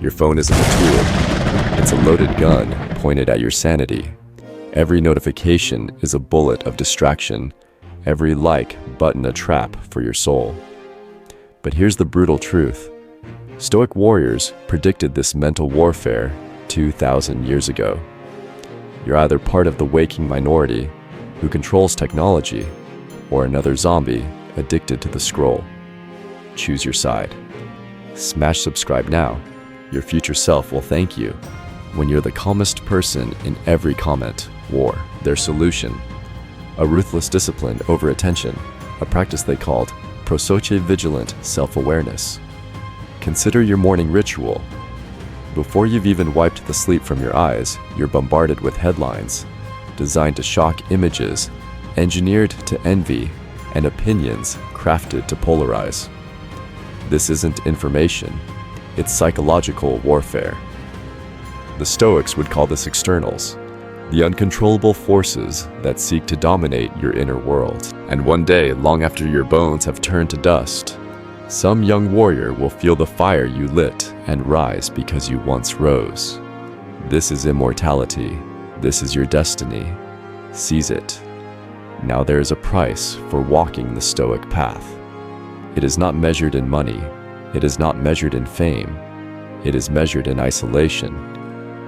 Your phone isn't a tool. It's a loaded gun pointed at your sanity. Every notification is a bullet of distraction. Every like button a trap for your soul. But here's the brutal truth. Stoic warriors predicted this mental warfare 2,000 years ago. You're either part of the waking minority who controls technology, or another zombie addicted to the scroll. Choose your side. Smash subscribe now. Your future self will thank you when you're the calmest person in every comment war. Their solution: a ruthless discipline over attention, a practice they called prosoche vigilant self-awareness. Consider your morning ritual. Before you've even wiped the sleep from your eyes, you're bombarded with headlines designed to shock, images engineered to envy, and opinions crafted to polarize. This isn't information, it's psychological warfare. The Stoics would call this externals, the uncontrollable forces that seek to dominate your inner world. And one day, long after your bones have turned to dust, some young warrior will feel the fire you lit and rise because you once rose. This is immortality. This is your destiny. Seize it. Now there is a price for walking the Stoic path. It is not measured in money. It is not measured in fame. It is measured in isolation.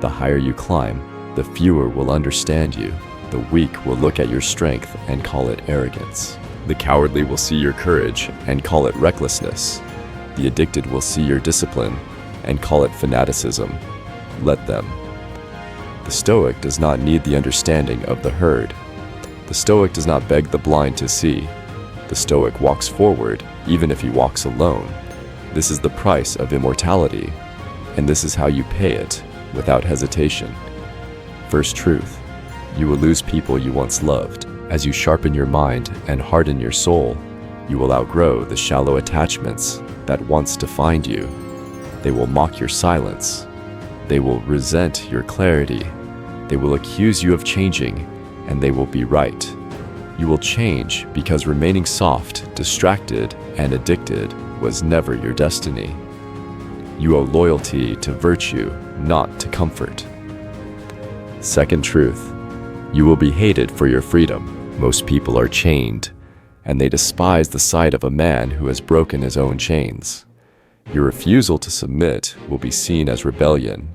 The higher you climb, the fewer will understand you. The weak will look at your strength and call it arrogance. The cowardly will see your courage and call it recklessness. The addicted will see your discipline and call it fanaticism. Let them. The Stoic does not need the understanding of the herd. The Stoic does not beg the blind to see. The Stoic walks forward, even if he walks alone. This is the price of immortality, and this is how you pay it, without hesitation. First truth: you will lose people you once loved. As you sharpen your mind and harden your soul, you will outgrow the shallow attachments that once defined you. They will mock your silence. They will resent your clarity. They will accuse you of changing, and they will be right. You will change because remaining soft, distracted, and addicted was never your destiny. You owe loyalty to virtue, not to comfort. Second truth: you will be hated for your freedom. Most people are chained, and they despise the sight of a man who has broken his own chains. Your refusal to submit will be seen as rebellion.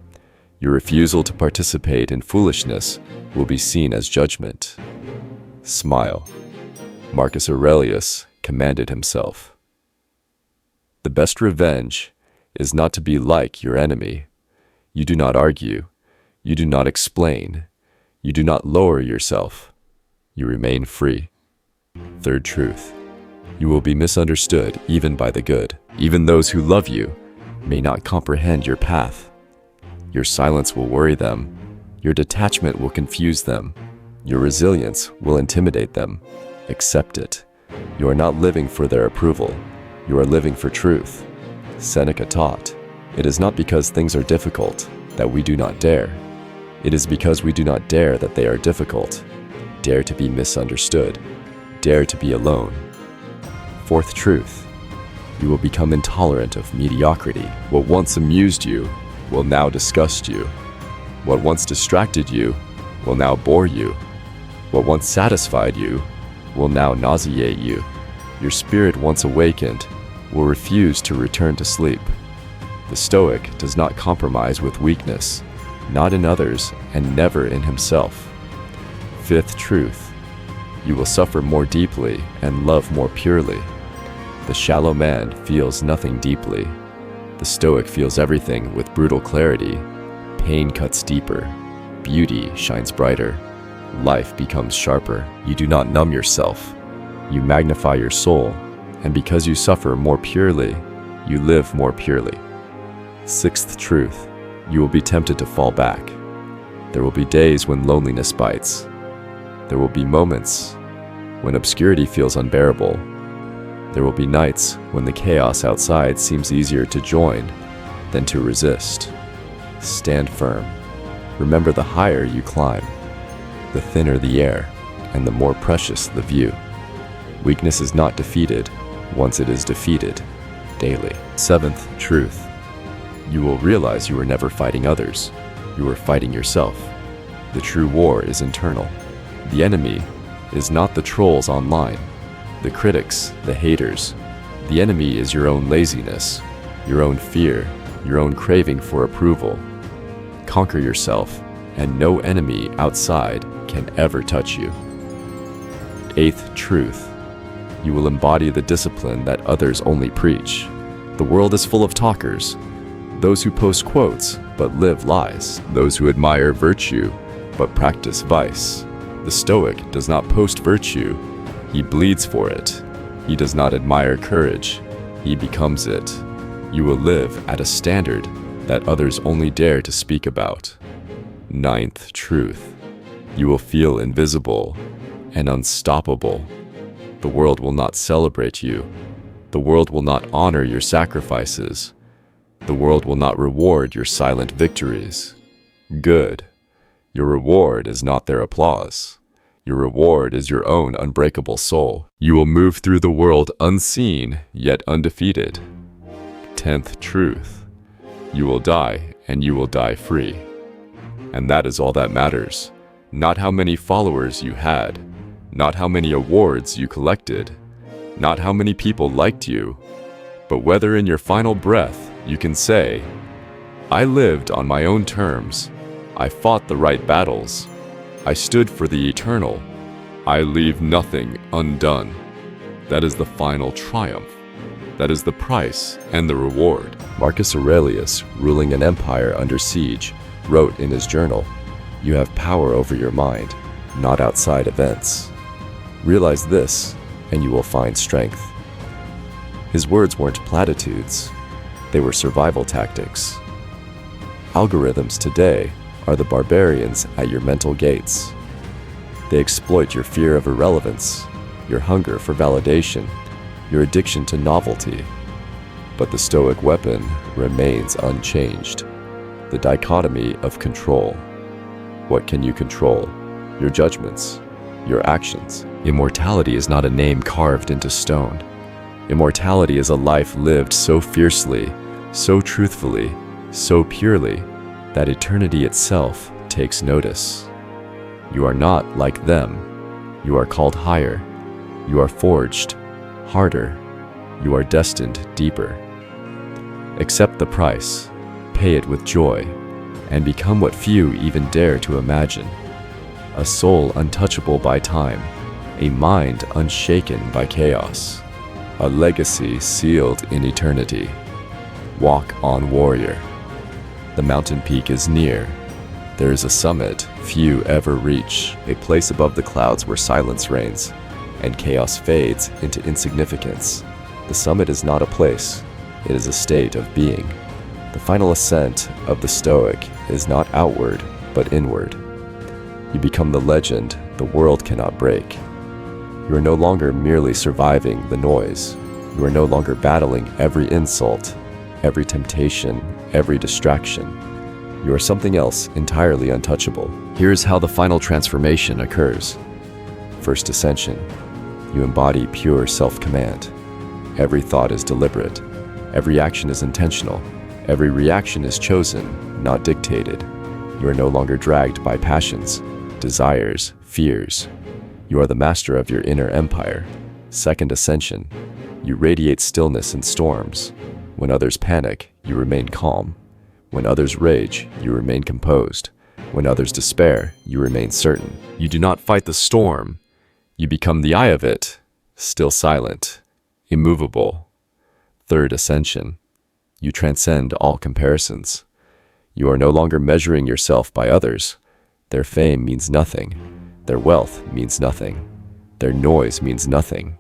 Your refusal to participate in foolishness will be seen as judgment. Smile. Marcus Aurelius commanded himself. The best revenge is not to be like your enemy. You do not argue. You do not explain. You do not lower yourself. You remain free. Third truth: you will be misunderstood even by the good. Even those who love you may not comprehend your path. Your silence will worry them. Your detachment will confuse them. Your resilience will intimidate them. Accept it. You are not living for their approval. You are living for truth. Seneca taught, "It is not because things are difficult that we do not dare. It is because we do not dare that they are difficult. Dare to be misunderstood. Dare to be alone." Fourth truth: you will become intolerant of mediocrity. What once amused you will now disgust you. What once distracted you will now bore you. What once satisfied you will now nauseate you. Your spirit, once awakened, will refuse to return to sleep. The Stoic does not compromise with weakness, not in others and never in himself. Fifth truth: you will suffer more deeply and love more purely. The shallow man feels nothing deeply. The Stoic feels everything with brutal clarity. Pain cuts deeper. Beauty shines brighter. Life becomes sharper. You do not numb yourself. You magnify your soul, and because you suffer more purely, you live more purely. Sixth truth: you will be tempted to fall back. There will be days when loneliness bites. There will be moments when obscurity feels unbearable. There will be nights when the chaos outside seems easier to join than to resist. Stand firm. Remember, the higher you climb, the thinner the air, and the more precious the view. Weakness is not defeated once it is defeated daily. Seventh truth: You will realize you were never fighting others. You were fighting yourself. The true war is internal. The enemy is not the trolls online, the critics, the haters. The enemy is your own laziness, your own fear, your own craving for approval. Conquer yourself, and no enemy outside can ever touch you. Eighth truth. You will embody the discipline that others only preach. The world is full of talkers. Those who post quotes but live lies. Those who admire virtue but practice vice. The Stoic does not post virtue, he bleeds for it. He does not admire courage, he becomes it. You will live at a standard that others only dare to speak about. Ninth truth. You will feel invisible and unstoppable. The world will not celebrate you. The world will not honor your sacrifices. The world will not reward your silent victories. Good. Your reward is not their applause. Your reward is your own unbreakable soul. You will move through the world unseen, yet undefeated. 10th truth. You will die, and you will die free. And that is all that matters. Not how many followers you had, not how many awards you collected, not how many people liked you, but whether in your final breath you can say, I lived on my own terms. I fought the right battles. I stood for the eternal. I leave nothing undone. That is the final triumph. That is the price and the reward. Marcus Aurelius, ruling an empire under siege, wrote in his journal, "You have power over your mind, not outside events. Realize this, and you will find strength." His words weren't platitudes. They were survival tactics. Algorithms today are the barbarians at your mental gates. They exploit your fear of irrelevance, your hunger for validation, your addiction to novelty. But the Stoic weapon remains unchanged. The dichotomy of control. What can you control? Your judgments, your actions. Immortality is not a name carved into stone. Immortality is a life lived so fiercely, so truthfully, so purely, that eternity itself takes notice. You are not like them. You are called higher. You are forged harder. You are destined deeper. Accept the price, pay it with joy, and become what few even dare to imagine. A soul untouchable by time, a mind unshaken by chaos, a legacy sealed in eternity. Walk on, warrior. The mountain peak is near. There is a summit few ever reach, a place above the clouds where silence reigns, and chaos fades into insignificance. The summit is not a place, it is a state of being. The final ascent of the Stoic is not outward, but inward. You become the legend the world cannot break. You are no longer merely surviving the noise. You are no longer battling every insult, every temptation, every distraction. You are something else entirely untouchable. Here's how the final transformation occurs. First ascension. You embody pure self-command. Every thought is deliberate. Every action is intentional. Every reaction is chosen, not dictated. You are no longer dragged by passions, desires, fears. You are the master of your inner empire. Second ascension. You radiate stillness in storms. When others panic, you remain calm. When others rage, you remain composed. When others despair, you remain certain. You do not fight the storm. You become the eye of it, still silent, immovable. Third ascension. You transcend all comparisons. You are no longer measuring yourself by others. Their fame means nothing. Their wealth means nothing. Their noise means nothing.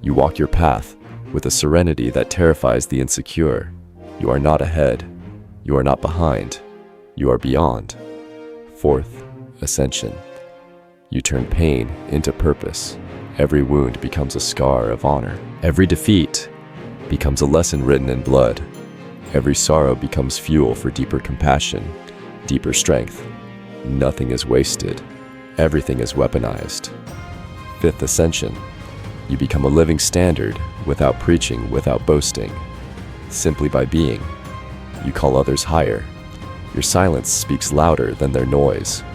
You walk your path with a serenity that terrifies the insecure. You are not ahead. You are not behind. You are beyond. Fourth ascension. You turn pain into purpose. Every wound becomes a scar of honor. Every defeat becomes a lesson written in blood. Every sorrow becomes fuel for deeper compassion, deeper strength. Nothing is wasted. Everything is weaponized. Fifth ascension. You become a living standard without preaching, without boasting. Simply by being. You call others higher. Your silence speaks louder than their noise.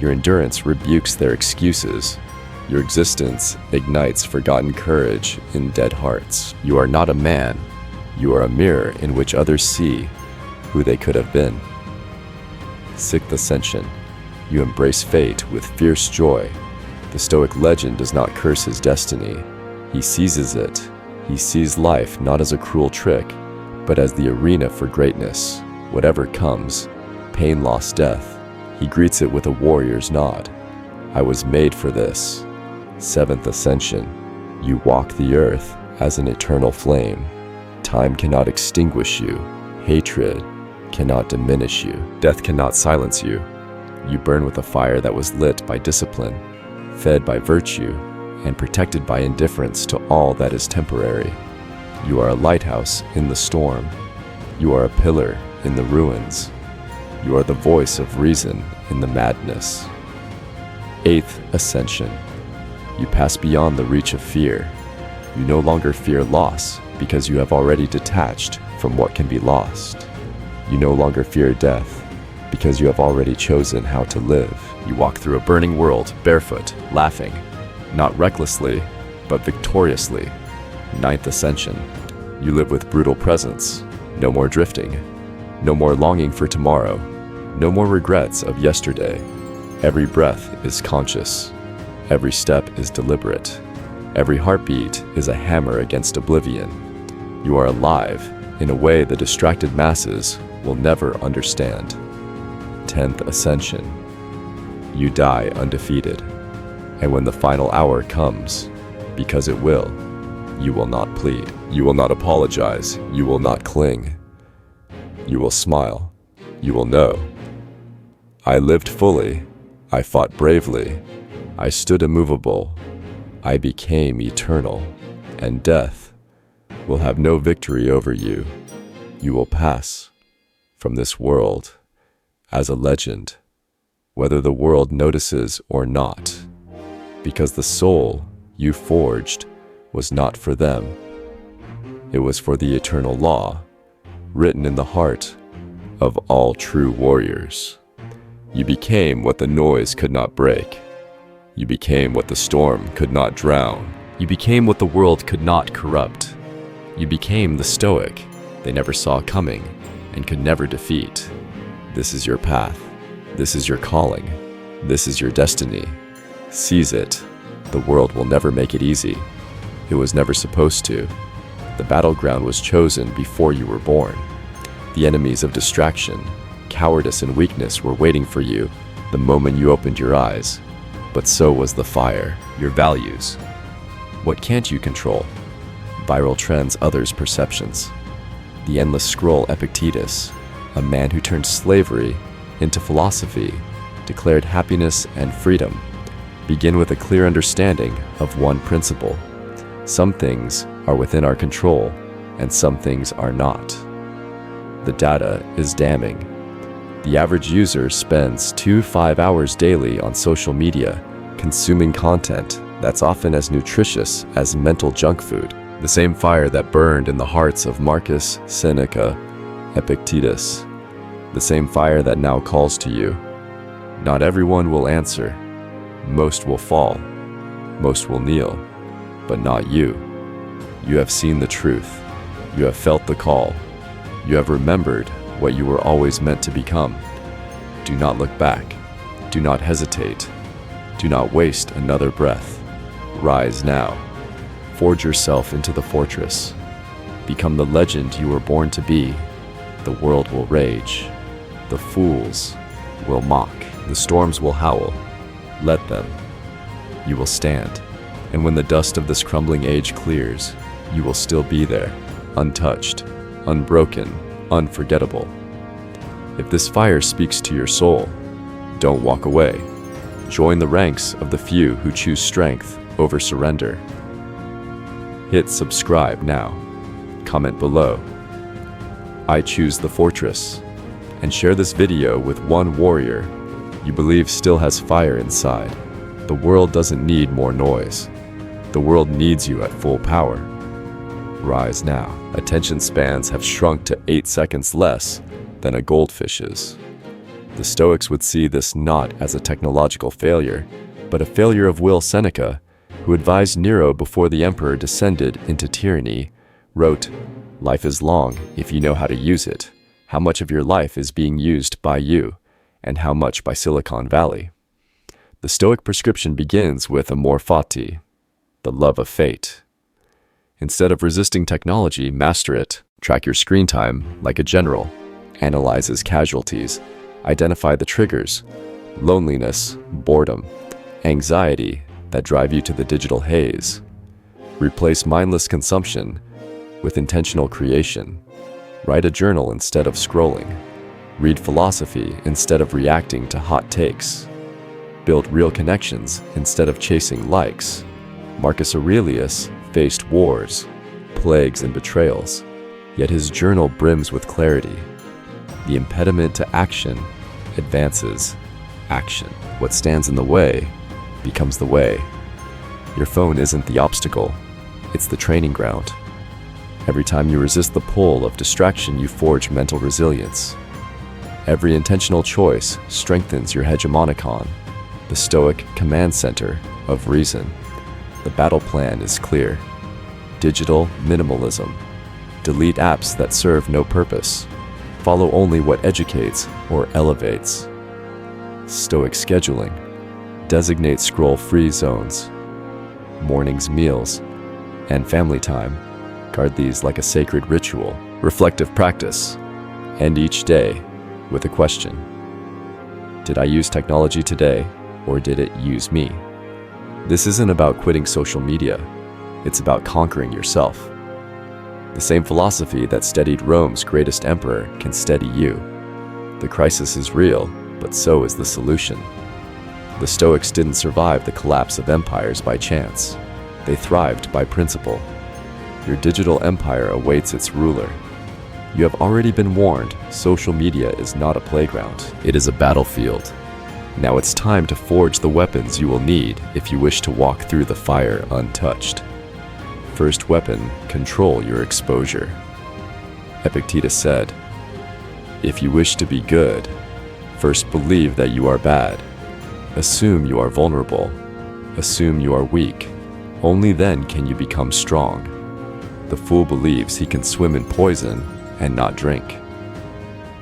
Your endurance rebukes their excuses. Your existence ignites forgotten courage in dead hearts. You are not a man. You are a mirror in which others see who they could have been. Sixth Ascension. You embrace fate with fierce joy. The Stoic legend does not curse his destiny. He seizes it. He sees life not as a cruel trick, but as the arena for greatness. Whatever comes, pain, loss, death, he greets it with a warrior's nod. I was made for this. Seventh Ascension. You walk the earth as an eternal flame. Time cannot extinguish you. Hatred cannot diminish you. Death cannot silence you. You burn with a fire that was lit by discipline, fed by virtue, and protected by indifference to all that is temporary. You are a lighthouse in the storm. You are a pillar in the ruins. You are the voice of reason in the madness. Eighth Ascension. You pass beyond the reach of fear. You no longer fear loss because you have already detached from what can be lost. You no longer fear death because you have already chosen how to live. You walk through a burning world barefoot, laughing, not recklessly, but victoriously. Ninth Ascension. You live with brutal presence. No more drifting. No more longing for tomorrow. No more regrets of yesterday. Every breath is conscious. Every step is deliberate. Every heartbeat is a hammer against oblivion. You are alive in a way the distracted masses will never understand. 10th Ascension. You die undefeated. And when the final hour comes, because it will, you will not plead. You will not apologize. You will not cling. You will smile. You will know. I lived fully. I fought bravely. I stood immovable. I became eternal. And death will have no victory over you. You will pass from this world as a legend, whether the world notices or not, because the soul you forged was not for them. It was for the eternal law, written in the heart of all true warriors. You became what the noise could not break. You became what the storm could not drown. You became what the world could not corrupt. You became the Stoic they never saw coming and could never defeat. This is your path. This is your calling. This is your destiny. Seize it. The world will never make it easy. It was never supposed to. The battleground was chosen before you were born. The enemies of distraction, cowardice, and weakness were waiting for you the moment you opened your eyes. But so was the fire, your values. What can't you control? Viral trends, others' perceptions. The endless scroll Epictetus, a man who turned slavery into philosophy, declared happiness and freedom begin with a clear understanding of one principle. Some things are within our control, and some things are not. The data is damning. The average user spends 2 to 5 hours daily on social media, consuming content that's often as nutritious as mental junk food. The same fire that burned in the hearts of Marcus, Seneca, Epictetus. The same fire that now calls to you. Not everyone will answer. Most will fall. Most will kneel. But not you. You have seen the truth. You have felt the call. You have remembered what you were always meant to become. Do not look back. Do not hesitate. Do not waste another breath. Rise now. Forge yourself into the fortress. Become the legend you were born to be. The world will rage. The fools will mock. The storms will howl. Let them. You will stand. And when the dust of this crumbling age clears, you will still be there, untouched, unbroken, unforgettable. If this fire speaks to your soul, don't walk away. Join the ranks of the few who choose strength over surrender. Hit subscribe now. Comment below. I choose the fortress. And share this video with one warrior you believe still has fire inside. The world doesn't need more noise. The world needs you at full power. Rise now. Attention spans have shrunk to 8 seconds less than a goldfish's. The Stoics would see this not as a technological failure, but a failure of will. Seneca, who advised Nero before the emperor descended into tyranny, wrote, "Life is long if you know how to use it. How much of your life is being used by you, and how much by Silicon Valley?" The Stoic prescription begins with amor fati, the love of fate. Instead of resisting technology, master it. Track your screen time like a general. Analyze its casualties. Identify the triggers: loneliness, boredom, anxiety that drive you to the digital haze. Replace mindless consumption with intentional creation. Write a journal instead of scrolling. Read philosophy instead of reacting to hot takes. Build real connections instead of chasing likes. Marcus Aurelius faced wars, plagues, and betrayals, yet his journal brims with clarity. The impediment to action advances action. What stands in the way becomes the way. Your phone isn't the obstacle, it's the training ground. Every time you resist the pull of distraction, you forge mental resilience. Every intentional choice strengthens your hegemonicon, the Stoic command center of reason. The battle plan is clear. Digital minimalism. Delete apps that serve no purpose. Follow only what educates or elevates. Stoic scheduling. Designate scroll-free zones. Mornings, meals, and family time. Guard these like a sacred ritual. Reflective practice. End each day with a question. Did I use technology today, or did it use me? This isn't about quitting social media. It's about conquering yourself. The same philosophy that steadied Rome's greatest emperor can steady you. The crisis is real, but so is the solution. The Stoics didn't survive the collapse of empires by chance. They thrived by principle. Your digital empire awaits its ruler. You have already been warned, social media is not a playground. It is a battlefield. Now it's time to forge the weapons you will need if you wish to walk through the fire untouched. First weapon, control your exposure. Epictetus said, "If you wish to be good, first believe that you are bad. Assume you are vulnerable. Assume you are weak. Only then can you become strong. The fool believes he can swim in poison and not drink.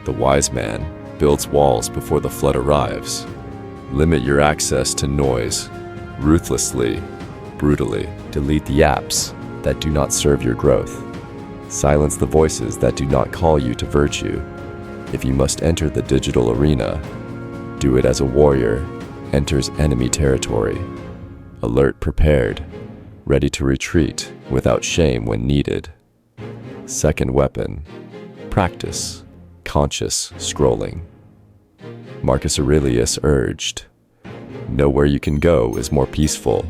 The wise man builds walls before the flood arrives. Limit your access to noise, ruthlessly, brutally. Delete the apps that do not serve your growth. Silence the voices that do not call you to virtue. If you must enter the digital arena, do it as a warrior enters enemy territory, alert, prepared, ready to retreat without shame when needed. Second weapon, practice conscious scrolling. Marcus Aurelius urged, "Know where you can go is more peaceful,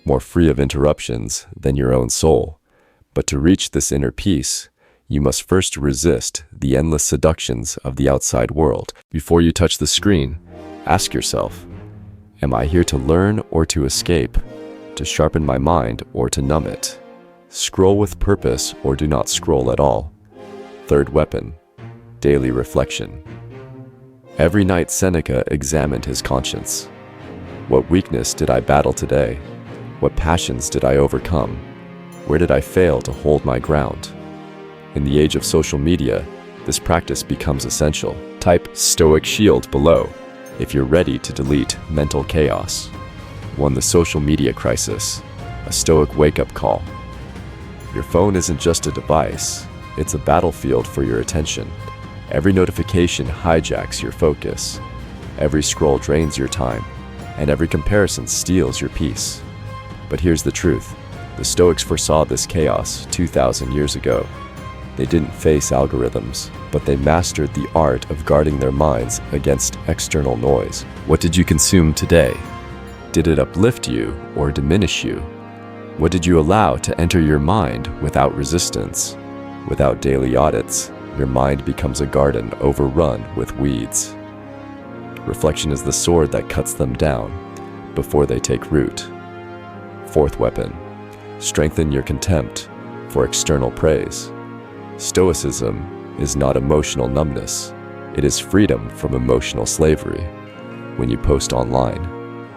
more free of interruptions than your own soul. But to reach this inner peace, you must first resist the endless seductions of the outside world. Before you touch the screen, ask yourself, am I here to learn or to escape, to sharpen my mind or to numb it? Scroll with purpose or do not scroll at all." Third weapon, daily reflection. Every night Seneca examined his conscience. What weakness did I battle today? What passions did I overcome? Where did I fail to hold my ground? In the age of social media, this practice becomes essential. Type Stoic Shield below if you're ready to delete mental chaos. 1. The social media crisis, a Stoic wake-up call. Your phone isn't just a device, it's a battlefield for your attention. Every notification hijacks your focus. Every scroll drains your time, and every comparison steals your peace. But here's the truth. The Stoics foresaw this chaos 2,000 years ago. They didn't face algorithms, but they mastered the art of guarding their minds against external noise. What did you consume today? Did it uplift you or diminish you? What did you allow to enter your mind without resistance? Without daily audits, your mind becomes a garden overrun with weeds. Reflection is the sword that cuts them down before they take root. Fourth weapon, strengthen your contempt for external praise. Stoicism is not emotional numbness, It is freedom from emotional slavery. When you post online,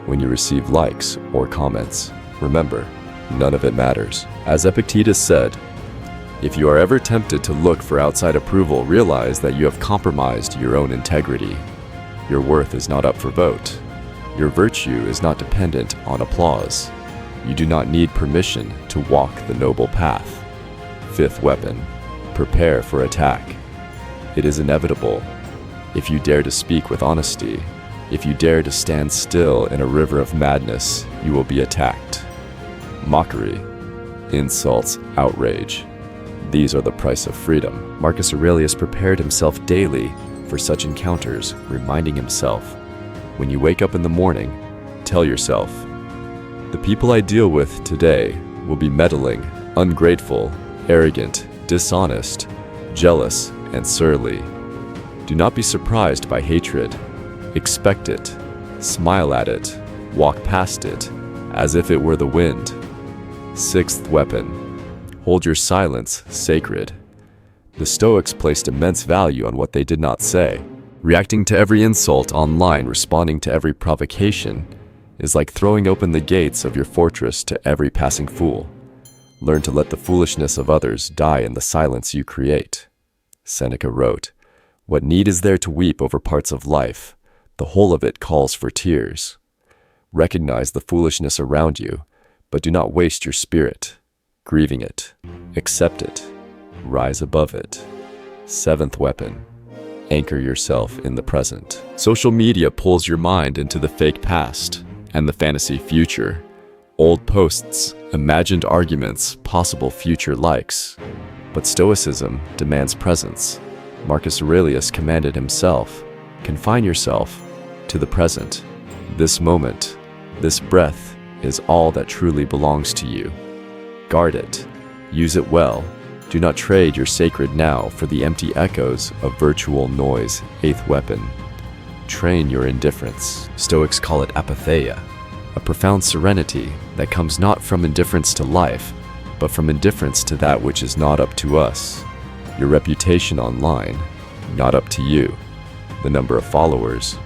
when you receive likes or comments, remember, none of it matters. As Epictetus said, if you are ever tempted to look for outside approval, realize that you have compromised your own integrity. Your worth is not up for vote. Your virtue is not dependent on applause. You do not need permission to walk the noble path. Fifth weapon, prepare for attack. It is inevitable. If you dare to speak with honesty, if you dare to stand still in a river of madness, you will be attacked. Mockery, insults, outrage. These are the price of freedom. Marcus Aurelius prepared himself daily for such encounters, reminding himself, when you wake up in the morning, tell yourself, the people I deal with today will be meddling, ungrateful, arrogant, dishonest, jealous, and surly. Do not be surprised by hatred. Expect it, smile at it, walk past it, as if it were the wind. Sixth weapon, hold your silence sacred. The Stoics placed immense value on what they did not say. Reacting to every insult online, responding to every provocation, is like throwing open the gates of your fortress to every passing fool. Learn to let the foolishness of others die in the silence you create. Seneca wrote, "What need is there to weep over parts of life? The whole of it calls for tears." Recognize the foolishness around you, but do not waste your spirit, grieving it. Accept it. Rise above it. Seventh weapon, anchor yourself in the present. Social media pulls your mind into the fake past and the fantasy future. Old posts, imagined arguments, possible future likes. But Stoicism demands presence. Marcus Aurelius commanded himself, confine yourself to the present. This moment, this breath is all that truly belongs to you. Guard it. Use it well. Do not trade your sacred now for the empty echoes of virtual noise. Eighth weapon, train your indifference. Stoics call it apatheia, a profound serenity that comes not from indifference to life, but from indifference to that which is not up to us. Your reputation online, not up to you. The number of followers,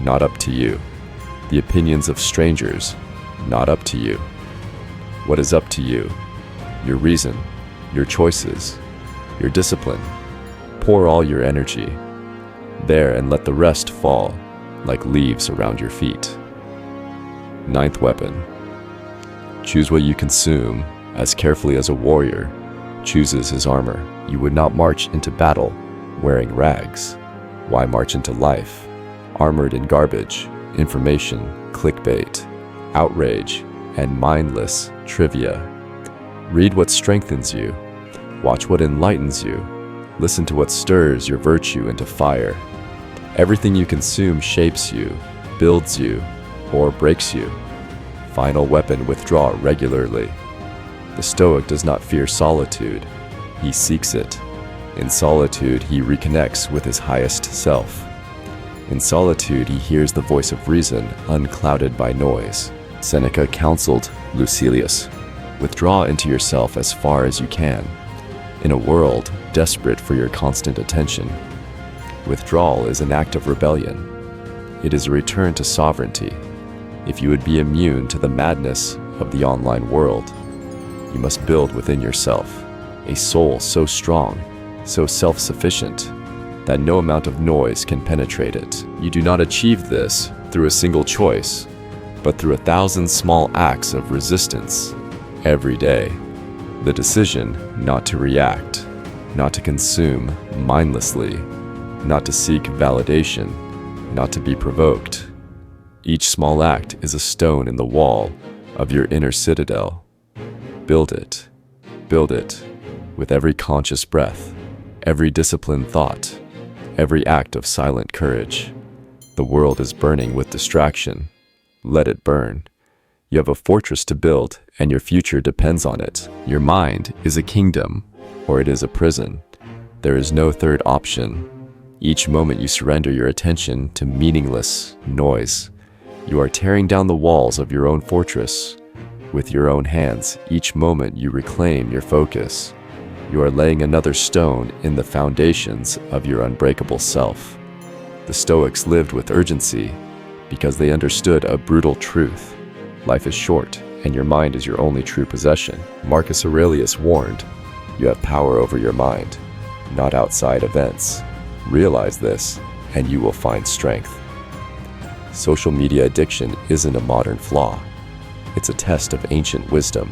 not up to you. The opinions of strangers, not up to you. What is up to you? Your reason, your choices, your discipline. Pour all your energy there and let the rest fall like leaves around your feet. Ninth weapon, choose what you consume as carefully as a warrior chooses his armor. You would not march into battle wearing rags. Why march into life armored in garbage, information, clickbait, outrage, and mindless trivia? Read what strengthens you. Watch what enlightens you. Listen to what stirs your virtue into fire. Everything you consume shapes you, builds you, or breaks you. Final weapon, withdraw regularly. The Stoic does not fear solitude. He seeks it. In solitude, he reconnects with his highest self. In solitude, he hears the voice of reason, unclouded by noise. Seneca counseled Lucilius, withdraw into yourself as far as you can. In a world desperate for your constant attention, withdrawal is an act of rebellion. It is a return to sovereignty. If you would be immune to the madness of the online world, you must build within yourself a soul so strong, so self-sufficient, that no amount of noise can penetrate it. You do not achieve this through a single choice, but through 1,000 small acts of resistance every day. The decision not to react, not to consume mindlessly, not to seek validation, not to be provoked. Each small act is a stone in the wall of your inner citadel. Build it with every conscious breath, every disciplined thought, every act of silent courage. The world is burning with distraction. Let it burn. You have a fortress to build, and your future depends on it. Your mind is a kingdom, or it is a prison. There is no third option. Each moment you surrender your attention to meaningless noise, you are tearing down the walls of your own fortress. With your own hands, each moment you reclaim your focus. You are laying another stone in the foundations of your unbreakable self. The Stoics lived with urgency because they understood a brutal truth. Life is short, and your mind is your only true possession. Marcus Aurelius warned, "You have power over your mind, not outside events. Realize this, and you will find strength." Social media addiction isn't a modern flaw. It's a test of ancient wisdom.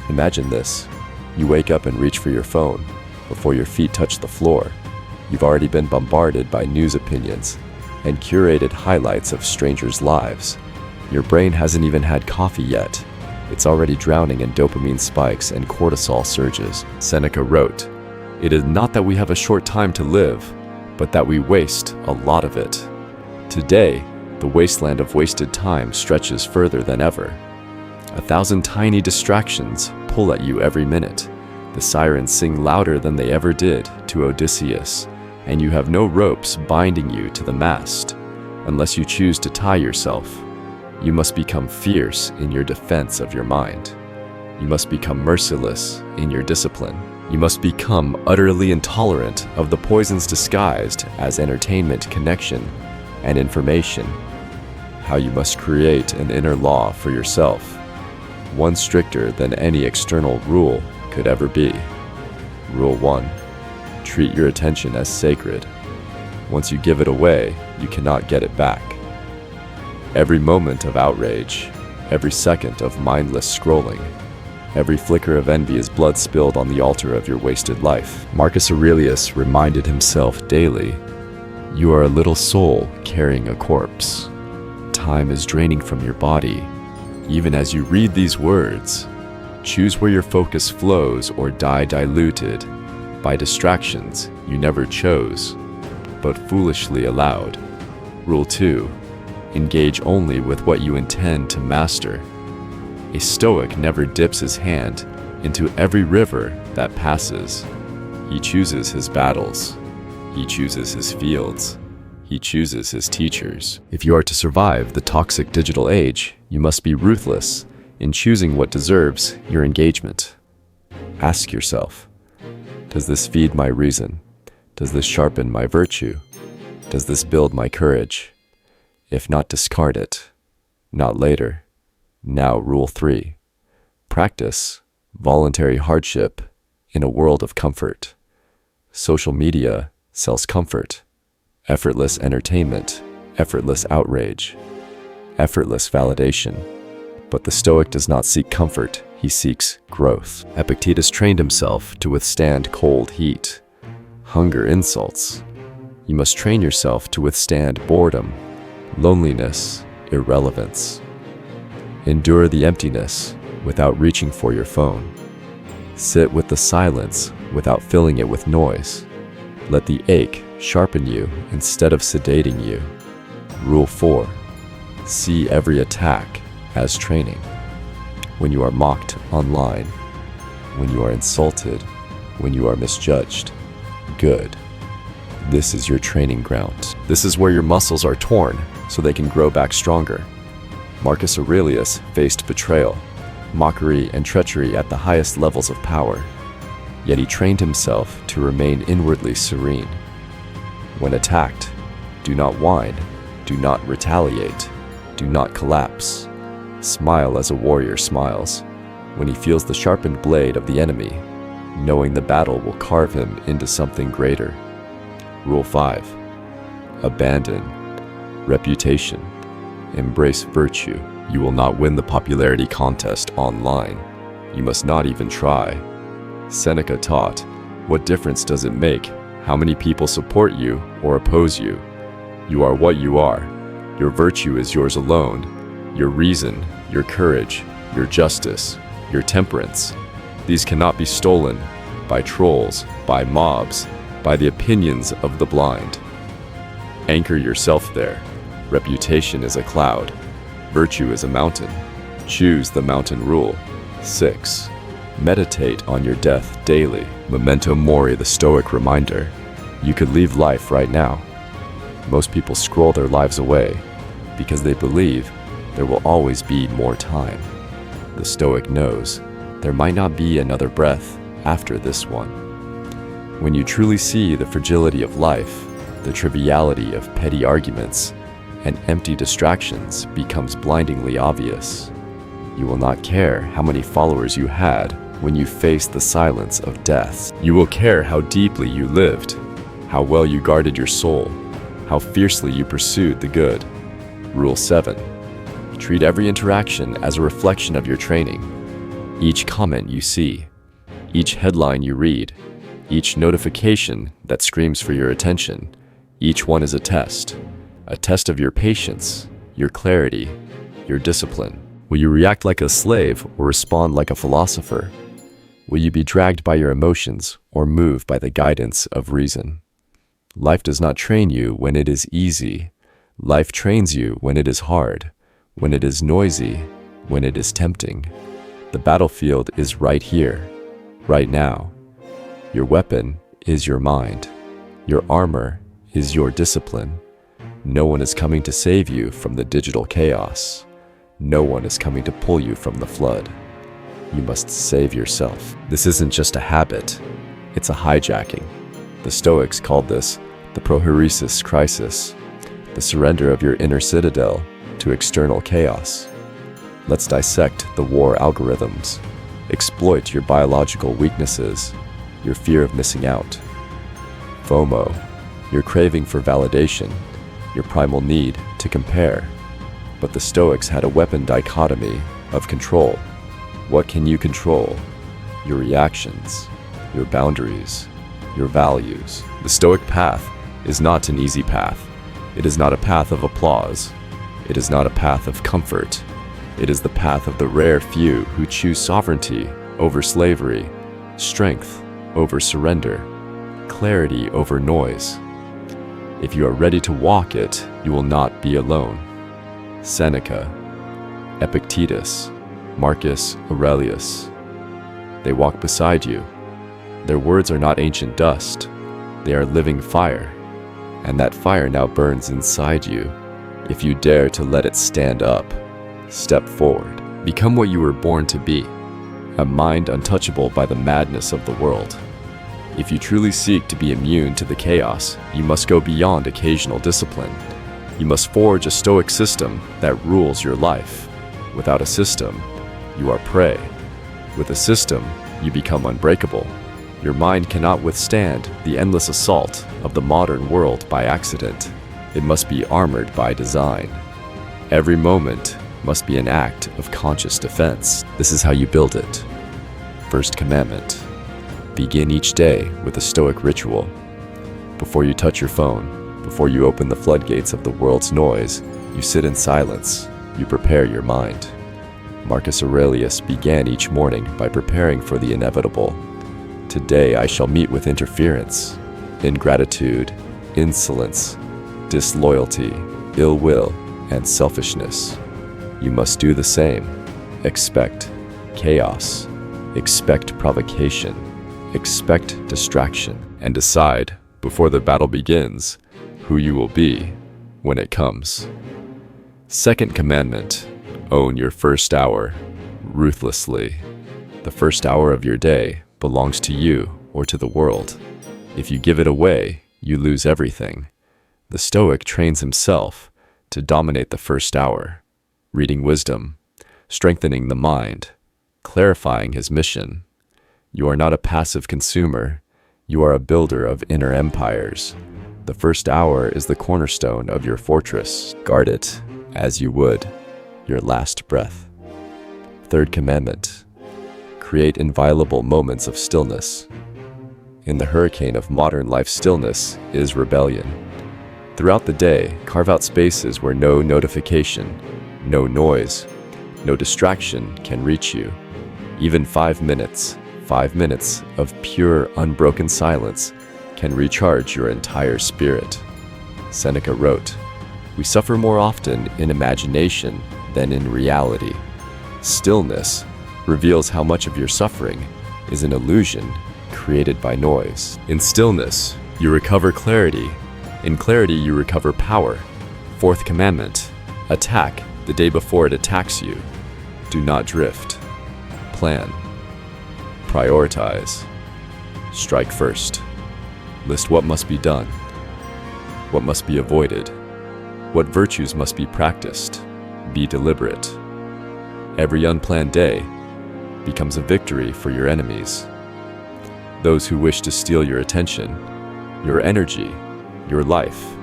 Imagine this. You wake up and reach for your phone. Before your feet touch the floor, you've already been bombarded by news opinions and curated highlights of strangers' lives. Your brain hasn't even had coffee yet. It's already drowning in dopamine spikes and cortisol surges. Seneca wrote, "It is not that we have a short time to live, but that we waste a lot of it." Today, the wasteland of wasted time stretches further than ever. 1,000 tiny distractions pull at you every minute. The sirens sing louder than they ever did to Odysseus, and you have no ropes binding you to the mast. Unless you choose to tie yourself, you must become fierce in your defense of your mind. You must become merciless in your discipline. You must become utterly intolerant of the poisons disguised as entertainment, connection, and information. How you must create an inner law for yourself, one stricter than any external rule could ever be. Rule 1. Treat your attention as sacred. Once you give it away, you cannot get it back. Every moment of outrage, every second of mindless scrolling, every flicker of envy is blood spilled on the altar of your wasted life. Marcus Aurelius reminded himself daily, "You are a little soul carrying a corpse. Time is draining from your body." Even as you read these words, choose where your focus flows or die diluted by distractions you never chose, but foolishly allowed. Rule 2. Engage only with what you intend to master. A Stoic never dips his hand into every river that passes. He chooses his battles. He chooses his fields. He chooses his teachers. If you are to survive the toxic digital age, you must be ruthless in choosing what deserves your engagement. Ask yourself, does this feed my reason? Does this sharpen my virtue? Does this build my courage? If not, discard it. Not later. Now, Rule 3. Practice voluntary hardship in a world of comfort. Social media sells comfort. Effortless entertainment, effortless outrage, effortless validation. But the Stoic does not seek comfort, he seeks growth. Epictetus trained himself to withstand cold heat, hunger, insults. You must train yourself to withstand boredom, loneliness, irrelevance. Endure the emptiness without reaching for your phone. Sit with the silence without filling it with noise. Let the ache sharpen you instead of sedating you. Rule 4. See every attack as training. When you are mocked online, when you are insulted, when you are misjudged, good. This is your training ground. This is where your muscles are torn so they can grow back stronger. Marcus Aurelius faced betrayal, mockery, and treachery at the highest levels of power. Yet he trained himself to remain inwardly serene. When attacked, do not whine, do not retaliate, do not collapse. Smile as a warrior smiles when he feels the sharpened blade of the enemy, knowing the battle will carve him into something greater. Rule 5. Abandon reputation. Embrace virtue. You will not win the popularity contest online. You must not even try. Seneca taught, what difference does it make how many people support you or oppose you? You are what you are. Your virtue is yours alone. Your reason, your courage, your justice, your temperance. These cannot be stolen by trolls, by mobs, by the opinions of the blind. Anchor yourself there. Reputation is a cloud. Virtue is a mountain. Choose the mountain rule. 6. Meditate on your death daily. Memento mori, the Stoic reminder. You could leave life right now. Most people scroll their lives away because they believe there will always be more time. The Stoic knows there might not be another breath after this one. When you truly see the fragility of life, the triviality of petty arguments and empty distractions becomes blindingly obvious. You will not care how many followers you had when you face the silence of death. You will care how deeply you lived, how well you guarded your soul, how fiercely you pursued the good. Rule 7. Treat every interaction as a reflection of your training. Each comment you see, each headline you read, each notification that screams for your attention, each one is a test of your patience, your clarity, your discipline. Will you react like a slave or respond like a philosopher? Will you be dragged by your emotions or moved by the guidance of reason? Life does not train you when it is easy. Life trains you when it is hard, when it is noisy, when it is tempting. The battlefield is right here, right now. Your weapon is your mind. Your armor is your discipline. No one is coming to save you from the digital chaos. No one is coming to pull you from the flood. You must save yourself. This isn't just a habit, it's a hijacking. The Stoics called this the prohairesis crisis, the surrender of your inner citadel to external chaos. Let's dissect the war algorithms, exploit your biological weaknesses, your fear of missing out. FOMO, your craving for validation, your primal need to compare. But the Stoics had a weapon dichotomy of control. What can you control? Your reactions, your boundaries, your values. The Stoic path is not an easy path. It is not a path of applause. It is not a path of comfort. It is the path of the rare few who choose sovereignty over slavery, strength over surrender, clarity over noise. If you are ready to walk it, you will not be alone. Seneca, Epictetus, Marcus Aurelius. They walk beside you. Their words are not ancient dust. They are living fire. And that fire now burns inside you. If you dare to let it stand up, step forward. Become what you were born to be, a mind untouchable by the madness of the world. If you truly seek to be immune to the chaos, you must go beyond occasional discipline. You must forge a Stoic system that rules your life. Without a system, you are prey. With a system, you become unbreakable. Your mind cannot withstand the endless assault of the modern world by accident. It must be armored by design. Every moment must be an act of conscious defense. This is how you build it. First commandment. Begin each day with a Stoic ritual. Before you touch your phone, before you open the floodgates of the world's noise, you sit in silence, you prepare your mind. Marcus Aurelius began each morning by preparing for the inevitable. Today I shall meet with interference, ingratitude, insolence, disloyalty, ill will, and selfishness. You must do the same. Expect chaos. Expect provocation. Expect distraction. And decide, before the battle begins, who you will be when it comes. Second commandment. Own your first hour, ruthlessly. The first hour of your day belongs to you or to the world. If you give it away, you lose everything. The Stoic trains himself to dominate the first hour, reading wisdom, strengthening the mind, clarifying his mission. You are not a passive consumer. You are a builder of inner empires. The first hour is the cornerstone of your fortress. Guard it as you would your last breath. Third commandment. Create inviolable moments of stillness. In the hurricane of modern life, stillness is rebellion. Throughout the day, carve out spaces where no notification, no noise, no distraction can reach you. Even 5 minutes of pure, unbroken silence can recharge your entire spirit. Seneca wrote, "We suffer more often in imagination than in reality." Stillness reveals how much of your suffering is an illusion created by noise. In stillness, you recover clarity. In clarity, you recover power. Fourth commandment. Attack the day before it attacks you. Do not drift. Plan. Prioritize. Strike first. List what must be done. what must be avoided, what virtues must be practiced. Be deliberate. Every unplanned day becomes a victory for your enemies. Those who wish to steal your attention, your energy, your life.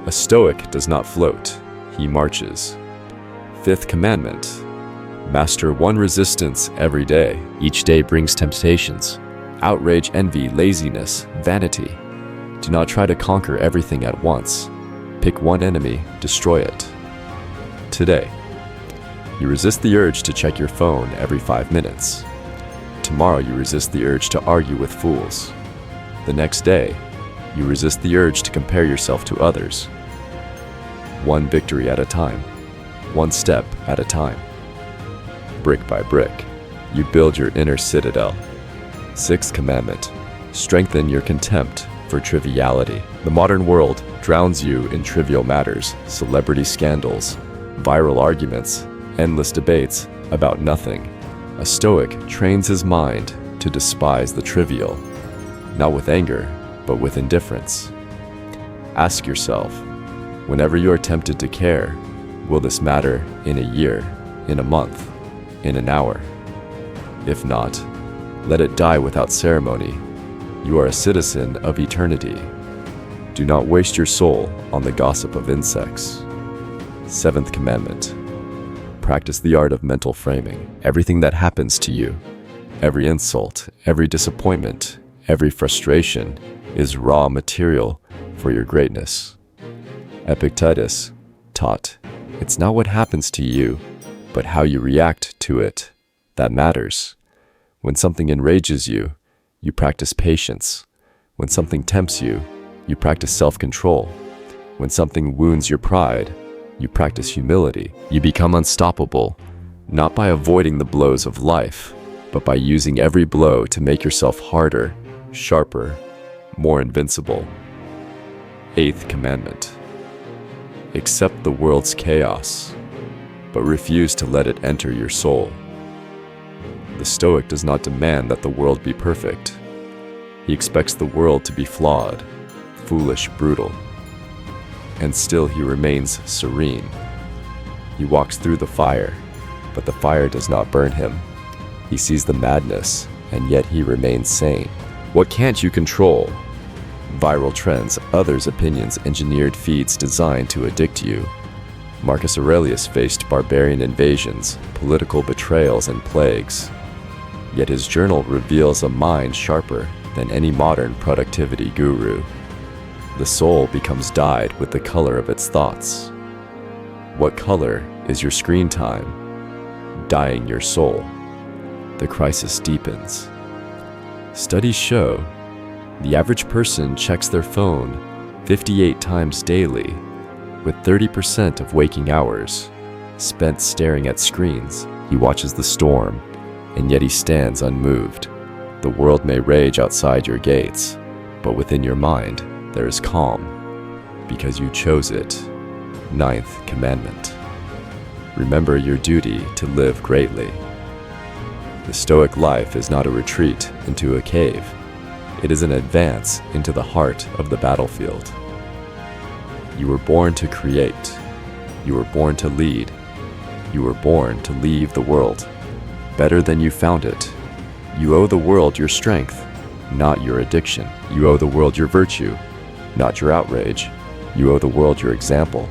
A Stoic does not float, he marches. Fifth commandment, master one resistance every day. Each day brings temptations, outrage, envy, laziness, vanity. Do not try to conquer everything at once. Pick one enemy, destroy it. Today, you resist the urge to check your phone every 5 minutes. Tomorrow you resist the urge to argue with fools. The next day, you resist the urge to compare yourself to others. One victory at a time, one step at a time. Brick by brick, you build your inner citadel. Sixth commandment, strengthen your contempt for triviality. The modern world drowns you in trivial matters, celebrity scandals, viral arguments, endless debates about nothing. A Stoic trains his mind to despise the trivial, not with anger, but with indifference. Ask yourself, whenever you are tempted to care, will this matter in a year, in a month, in an hour? If not, let it die without ceremony. You are a citizen of eternity. Do not waste your soul on the gossip of insects. Seventh commandment, practice the art of mental framing. Everything that happens to you, every insult, every disappointment, every frustration is raw material for your greatness. Epictetus taught, it's not what happens to you, but how you react to it that matters. When something enrages you, you practice patience. When something tempts you, you practice self-control. When something wounds your pride, you practice humility. You become unstoppable, not by avoiding the blows of life, but by using every blow to make yourself harder, sharper, more invincible. Eighth commandment, accept the world's chaos, but refuse to let it enter your soul. The Stoic does not demand that the world be perfect. He expects the world to be flawed, foolish, brutal. And still he remains serene. He walks through the fire, but the fire does not burn him. He sees the madness, and yet he remains sane. What can't you control? Viral trends, others' opinions, engineered feeds designed to addict you. Marcus Aurelius faced barbarian invasions, political betrayals, and plagues. Yet his journal reveals a mind sharper than any modern productivity guru. The soul becomes dyed with the color of its thoughts. What color is your screen time? Dyeing your soul. The crisis deepens. Studies show the average person checks their phone 58 times daily, with 30% of waking hours spent staring at screens. He watches the storm, and yet he stands unmoved. The world may rage outside your gates, but within your mind, there is calm, because you chose it. Ninth commandment, remember your duty to live greatly. The Stoic life is not a retreat into a cave. It is an advance into the heart of the battlefield. You were born to create. You were born to lead. You were born to leave the world better than you found it. You owe the world your strength, not your addiction. You owe the world your virtue, not your outrage. You owe the world your example,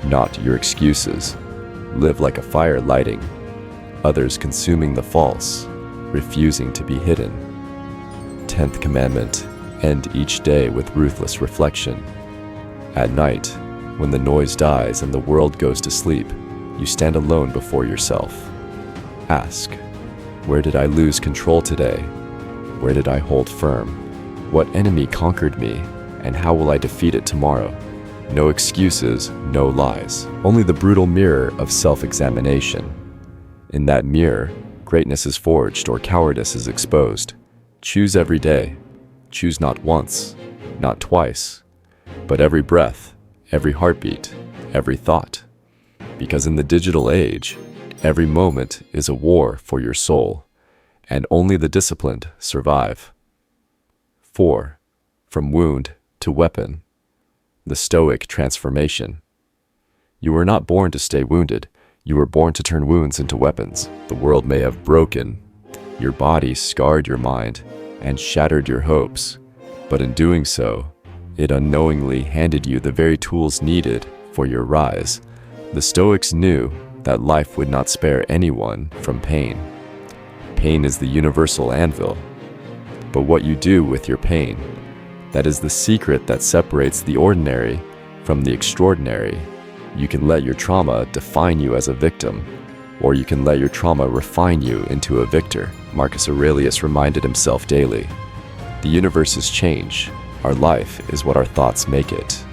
not your excuses. Live like a fire lighting, others consuming the false, refusing to be hidden. 10th commandment, end each day with ruthless reflection. At night, when the noise dies and the world goes to sleep, you stand alone before yourself. Ask, where did I lose control today? Where did I hold firm? What enemy conquered me, and how will I defeat it tomorrow? No excuses, no lies, only the brutal mirror of self-examination. In that mirror, greatness is forged or cowardice is exposed. Choose every day. Choose not once, not twice, but every breath, every heartbeat, every thought. Because in the digital age, every moment is a war for your soul, and only the disciplined survive. 4. From wound to weapon. The Stoic transformation. You were not born to stay wounded. You were born to turn wounds into weapons. The world may have broken your body, scarred your mind, and shattered your hopes. But in doing so, it unknowingly handed you the very tools needed for your rise. The Stoics knew that life would not spare anyone from pain. Pain is the universal anvil. But what you do with your pain, that is the secret that separates the ordinary from the extraordinary. You can let your trauma define you as a victim, or you can let your trauma refine you into a victor. Marcus Aurelius reminded himself daily, the universe is change. Our life is what our thoughts make it.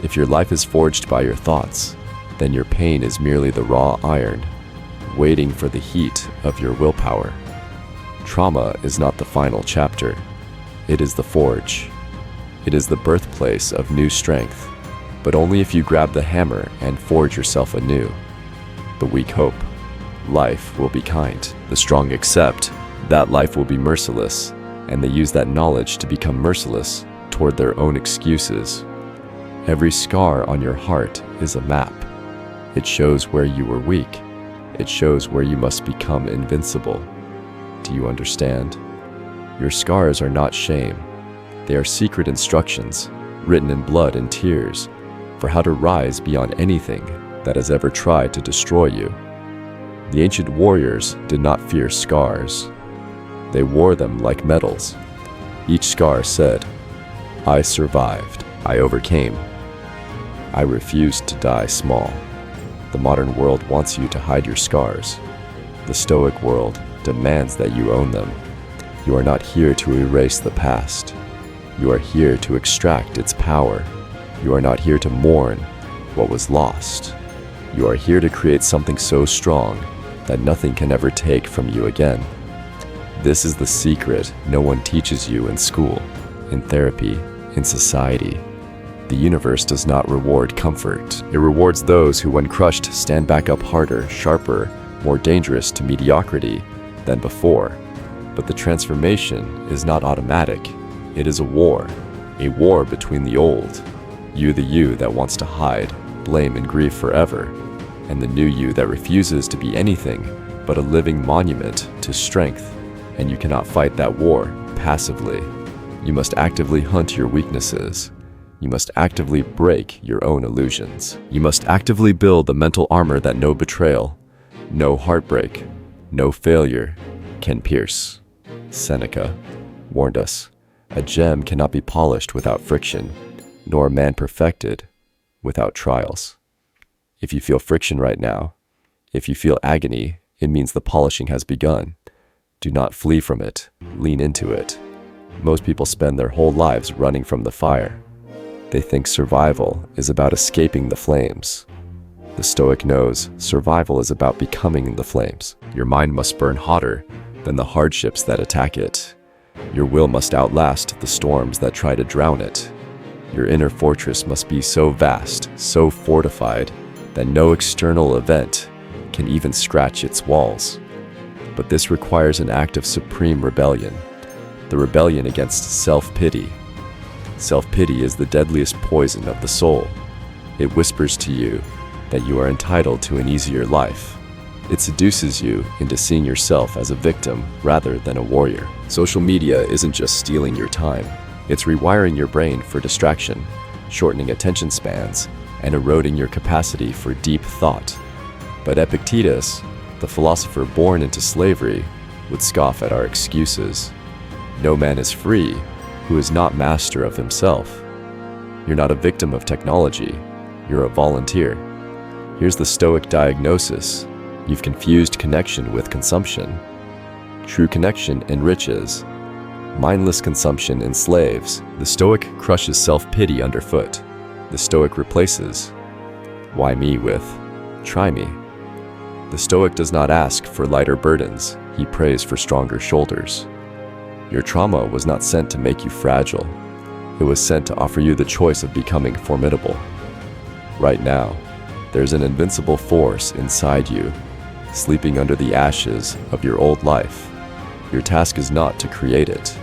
If your life is forged by your thoughts, then your pain is merely the raw iron, waiting for the heat of your willpower. Trauma is not the final chapter. It is the forge. It is the birthplace of new strength, but only if you grab the hammer and forge yourself anew. The weak hope. Life will be kind. The strong accept that life will be merciless, and they use that knowledge to become merciless toward their own excuses. Every scar on your heart is a map. It shows where you were weak. It shows where you must become invincible. Do you understand? Your scars are not shame. They are secret instructions, written in blood and tears, for how to rise beyond anything that has ever tried to destroy you. The ancient warriors did not fear scars. They wore them like medals. Each scar said, I survived. I overcame. I refused to die small. The modern world wants you to hide your scars. The Stoic world demands that you own them. You are not here to erase the past. You are here to extract its power. You are not here to mourn what was lost. You are here to create something so strong that nothing can ever take from you again. This is the secret no one teaches you in school, in therapy, in society. The universe does not reward comfort. It rewards those who, when crushed, stand back up harder, sharper, more dangerous to mediocrity than before. But the transformation is not automatic. It is a war between the old, you the you that wants to hide, blame, and grieve forever, and the new you that refuses to be anything but a living monument to strength. And you cannot fight that war passively. You must actively hunt your weaknesses. You must actively break your own illusions. You must actively build the mental armor that no betrayal, no heartbreak, no failure can pierce. Seneca warned us, a gem cannot be polished without friction, nor a man perfected without trials. If you feel friction right now, if you feel agony, it means the polishing has begun. Do not flee from it, lean into it. Most people spend their whole lives running from the fire. They think survival is about escaping the flames. The Stoic knows survival is about becoming the flames. Your mind must burn hotter than the hardships that attack it. Your will must outlast the storms that try to drown it. Your inner fortress must be so vast, so fortified, that no external event can even scratch its walls. But this requires an act of supreme rebellion, the rebellion against self-pity. Self-pity is the deadliest poison of the soul. It whispers to you that you are entitled to an easier life. It seduces you into seeing yourself as a victim rather than a warrior. Social media isn't just stealing your time. It's rewiring your brain for distraction, shortening attention spans, and eroding your capacity for deep thought. But Epictetus, the philosopher born into slavery, would scoff at our excuses. No man is free who is not master of himself. You're not a victim of technology. You're a volunteer. Here's the Stoic diagnosis. You've confused connection with consumption. True connection enriches. Mindless consumption enslaves. The Stoic crushes self-pity underfoot. The Stoic replaces "why me" with "try me." The Stoic does not ask for lighter burdens. He prays for stronger shoulders. Your trauma was not sent to make you fragile. It was sent to offer you the choice of becoming formidable. Right now, there's an invincible force inside you, sleeping under the ashes of your old life. Your task is not to create it.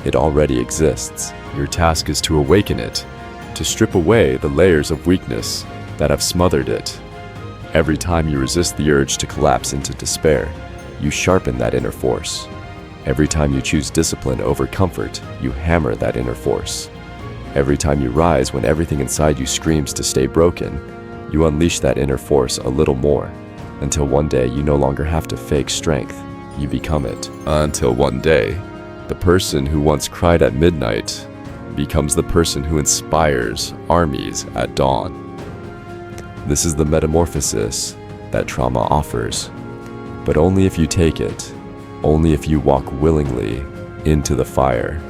It already exists. Your task is to awaken it to strip away the layers of weakness that have smothered it. Every time you resist the urge to collapse into despair, you sharpen that inner force. Every time you choose discipline over comfort, you hammer that inner force. Every time you rise when everything inside you screams to stay broken, you unleash that inner force a little more, until one day you no longer have to fake strength, you become it. Until one day, the person who once cried at midnight becomes the person who inspires armies at dawn. This is the metamorphosis that trauma offers, but only if you take it, only if you walk willingly into the fire,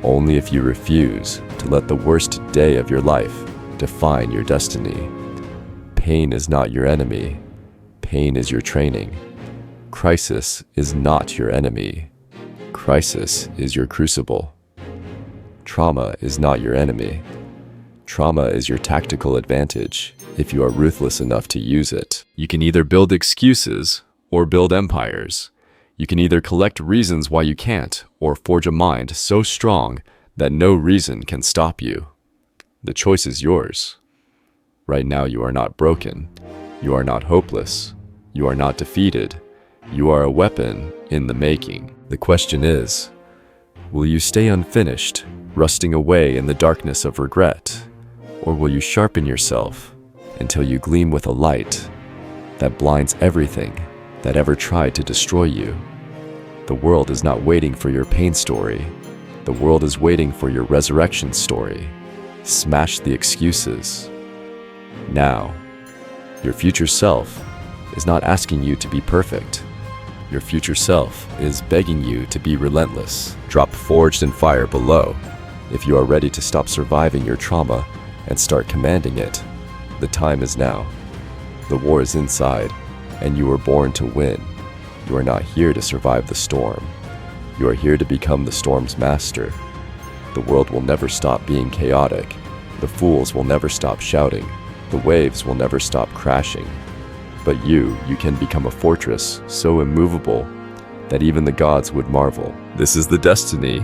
only if you refuse to let the worst day of your life define your destiny. Pain is not your enemy. Pain is your training. Crisis is not your enemy. Crisis is your crucible. Trauma is not your enemy. Trauma is your tactical advantage if you are ruthless enough to use it. You can either build excuses or build empires. You can either collect reasons why you can't or forge a mind so strong that no reason can stop you. The choice is yours. Right now you are not broken. You are not hopeless. You are not defeated. You are a weapon in the making. The question is, will you stay unfinished, rusting away in the darkness of regret? Or will you sharpen yourself until you gleam with a light that blinds everything that ever tried to destroy you? The world is not waiting for your pain story. The world is waiting for your resurrection story. Smash the excuses. Now, your future self is not asking you to be perfect. Your future self is begging you to be relentless. Drop forged in fire below if you are ready to stop surviving your trauma and start commanding it. The time is now. The war is inside, and you were born to win. You are not here to survive the storm. You are here to become the storm's master. The world will never stop being chaotic. The fools will never stop shouting. The waves will never stop crashing. But you can become a fortress so immovable that even the gods would marvel. This is the destiny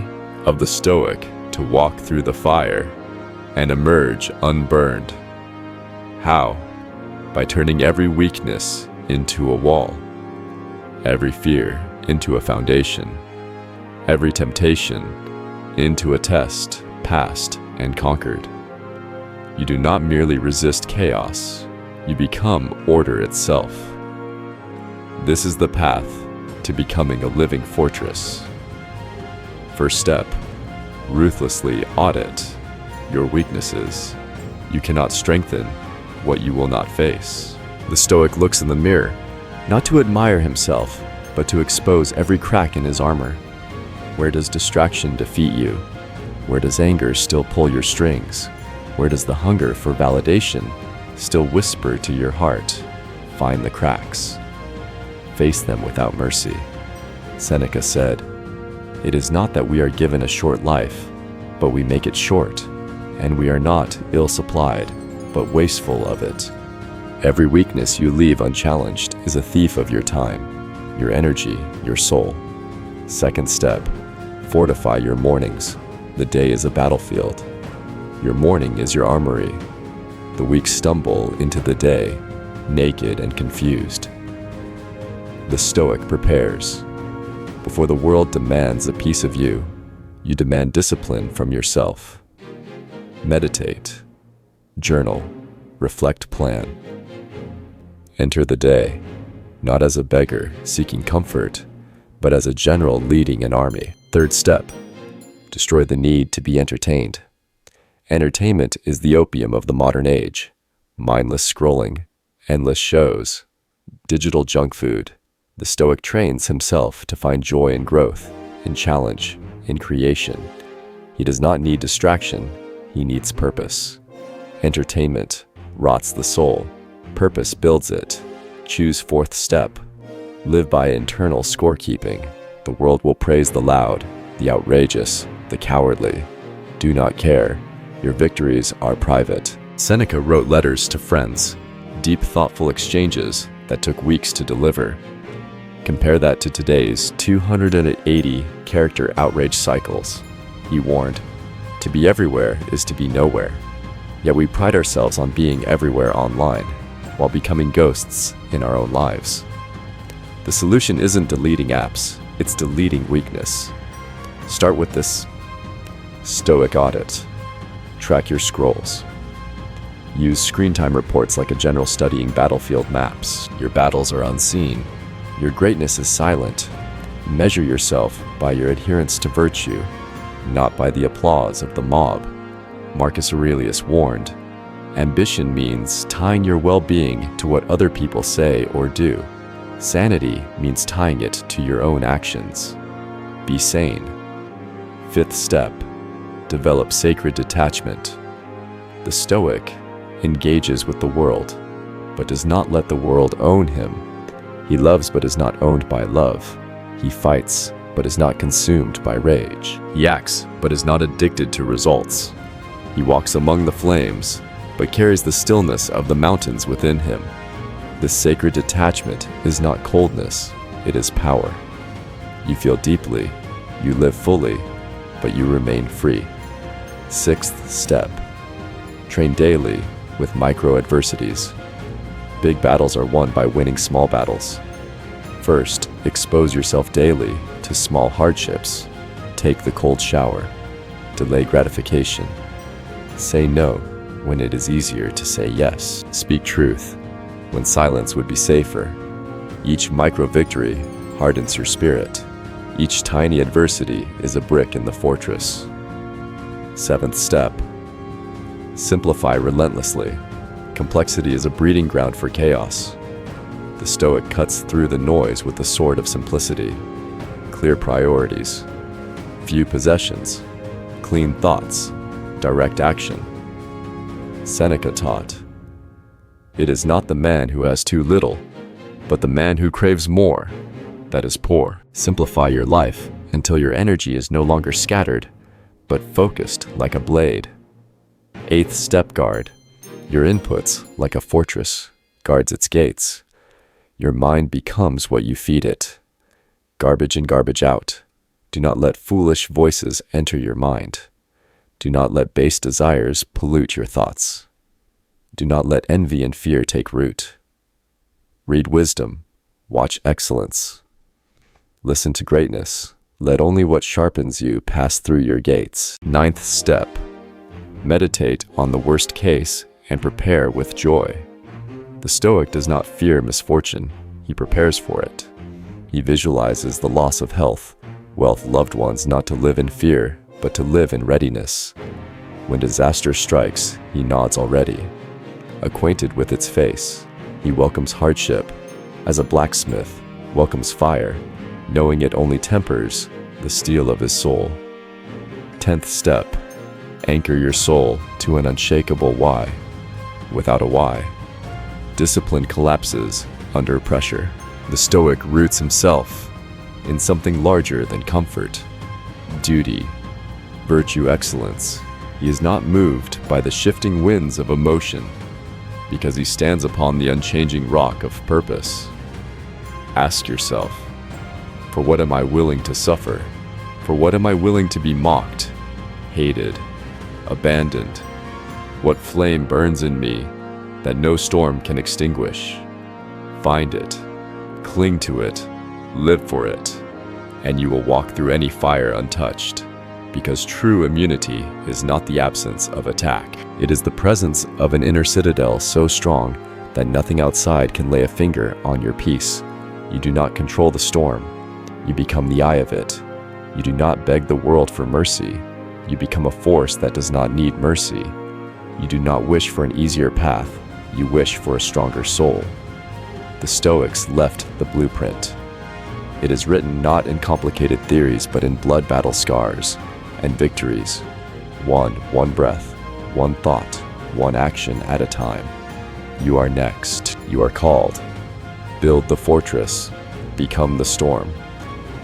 of the Stoic, to walk through the fire and emerge unburned. How? By turning every weakness into a wall, every fear into a foundation, every temptation into a test passed and conquered. You do not merely resist chaos, you become order itself. This is the path to becoming a living fortress. First step, ruthlessly audit your weaknesses. You cannot strengthen what you will not face. The Stoic looks in the mirror, not to admire himself, but to expose every crack in his armor. Where does distraction defeat you? Where does anger still pull your strings? Where does the hunger for validation still whisper to your heart? Find the cracks. Face them without mercy. Seneca said, "It is not that we are given a short life, but we make it short, and we are not ill-supplied, but wasteful of it." Every weakness you leave unchallenged is a thief of your time, your energy, your soul. Second step, fortify your mornings. The day is a battlefield. Your morning is your armory. The weak stumble into the day, naked and confused. The Stoic prepares. Before the world demands a piece of you, you demand discipline from yourself. Meditate, journal, reflect, plan. Enter the day, not as a beggar seeking comfort, but as a general leading an army. Third step, destroy the need to be entertained. Entertainment is the opium of the modern age. Mindless scrolling, endless shows, digital junk food. The Stoic trains himself to find joy in growth, in challenge, in creation. He does not need distraction, he needs purpose. Entertainment rots the soul. Purpose builds it. Choose fourth step. Live by internal scorekeeping. The world will praise the loud, the outrageous, the cowardly. Do not care. Your victories are private. Seneca wrote letters to friends, deep, thoughtful exchanges that took weeks to deliver. Compare that to today's 280 character outrage cycles. He warned, "To be everywhere is to be nowhere." Yet we pride ourselves on being everywhere online, while becoming ghosts in our own lives. The solution isn't deleting apps, it's deleting weakness. Start with this Stoic audit. Track your scrolls. Use screen time reports like a general studying battlefield maps. Your battles are unseen. Your greatness is silent. Measure yourself by your adherence to virtue, not by the applause of the mob. Marcus Aurelius warned, ambition means tying your well-being to what other people say or do. Sanity means tying it to your own actions. Be sane. Fifth step, develop sacred detachment. The Stoic engages with the world, but does not let the world own him. He loves but is not owned by love. He fights but is not consumed by rage. He acts but is not addicted to results. He walks among the flames, but carries the stillness of the mountains within him. This sacred detachment is not coldness, it is power. You feel deeply, you live fully, but you remain free. Sixth step, train daily with micro-adversities. Big battles are won by winning small battles. First, expose yourself daily to small hardships. Take the cold shower. Delay gratification. Say no when it is easier to say yes. Speak truth when silence would be safer. Each micro-victory hardens your spirit. Each tiny adversity is a brick in the fortress. Seventh step, simplify relentlessly. Complexity is a breeding ground for chaos. The Stoic cuts through the noise with the sword of simplicity. Clear priorities, few possessions, clean thoughts, direct action. Seneca taught, it is not the man who has too little, but the man who craves more that is poor. Simplify your life until your energy is no longer scattered, but focused like a blade. Eighth step, guard. Your inputs, like a fortress, guards its gates. Your mind becomes what you feed it. Garbage in, garbage out. Do not let foolish voices enter your mind. Do not let base desires pollute your thoughts. Do not let envy and fear take root. Read wisdom. Watch excellence. Listen to greatness. Let only what sharpens you pass through your gates. Ninth step. Meditate on the worst case and prepare with joy. The Stoic does not fear misfortune, he prepares for it. He visualizes the loss of health, wealth, loved ones, not to live in fear, but to live in readiness. When disaster strikes, he nods already. Acquainted with its face, he welcomes hardship, as a blacksmith welcomes fire, knowing it only tempers the steel of his soul. 10th step, anchor your soul to an unshakable why. Without a why, discipline collapses under pressure. The Stoic roots himself in something larger than comfort, duty, virtue, excellence. He is not moved by the shifting winds of emotion because he stands upon the unchanging rock of purpose. Ask yourself, for what am I willing to suffer? For what am I willing to be mocked, hated, abandoned? What flame burns in me that no storm can extinguish? Find it, cling to it, live for it, and you will walk through any fire untouched. Because true immunity is not the absence of attack. It is the presence of an inner citadel so strong that nothing outside can lay a finger on your peace. You do not control the storm. You become the eye of it. You do not beg the world for mercy. You become a force that does not need mercy. You do not wish for an easier path. You wish for a stronger soul. The Stoics left the blueprint. It is written not in complicated theories, but in blood battle scars and victories. One breath, one thought, one action at a time. You are next. You are called. Build the fortress. Become the storm.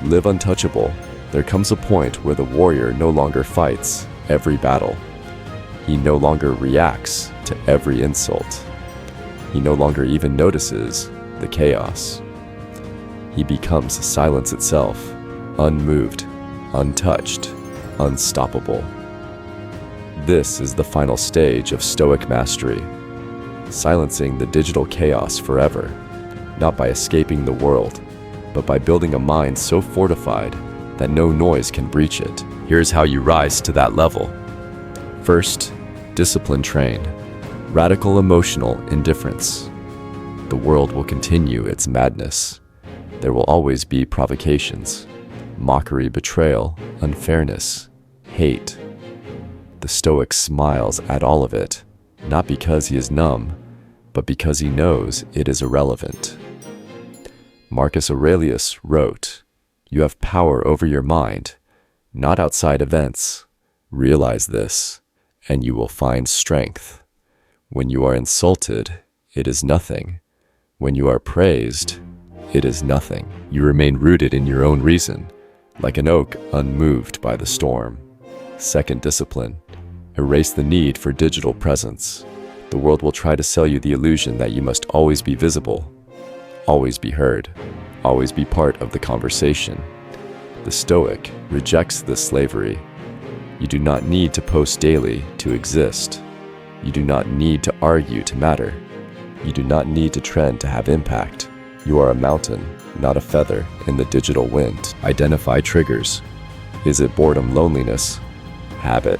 Live untouchable. There comes a point where the warrior no longer fights every battle. He no longer reacts to every insult. He no longer even notices the chaos. He becomes silence itself, unmoved, untouched, unstoppable. This is the final stage of Stoic mastery, silencing the digital chaos forever, not by escaping the world, but by building a mind so fortified that no noise can breach it. Here's how you rise to that level. First, discipline train. Radical emotional indifference. The world will continue its madness. There will always be provocations, mockery, betrayal, unfairness, hate. The Stoic smiles at all of it, not because he is numb, but because he knows it is irrelevant. Marcus Aurelius wrote, "You have power over your mind, not outside events. Realize this, and you will find strength. When you are insulted, it is nothing. When you are praised, it is nothing. You remain rooted in your own reason, like an oak unmoved by the storm." Second discipline, erase the need for digital presence. The world will try to sell you the illusion that you must always be visible, always be heard, always be part of the conversation. The Stoic rejects this slavery. You do not need to post daily to exist. You do not need to argue to matter. You do not need to trend to have impact. You are a mountain, not a feather in the digital wind. Identify triggers. Is it boredom, loneliness, habit?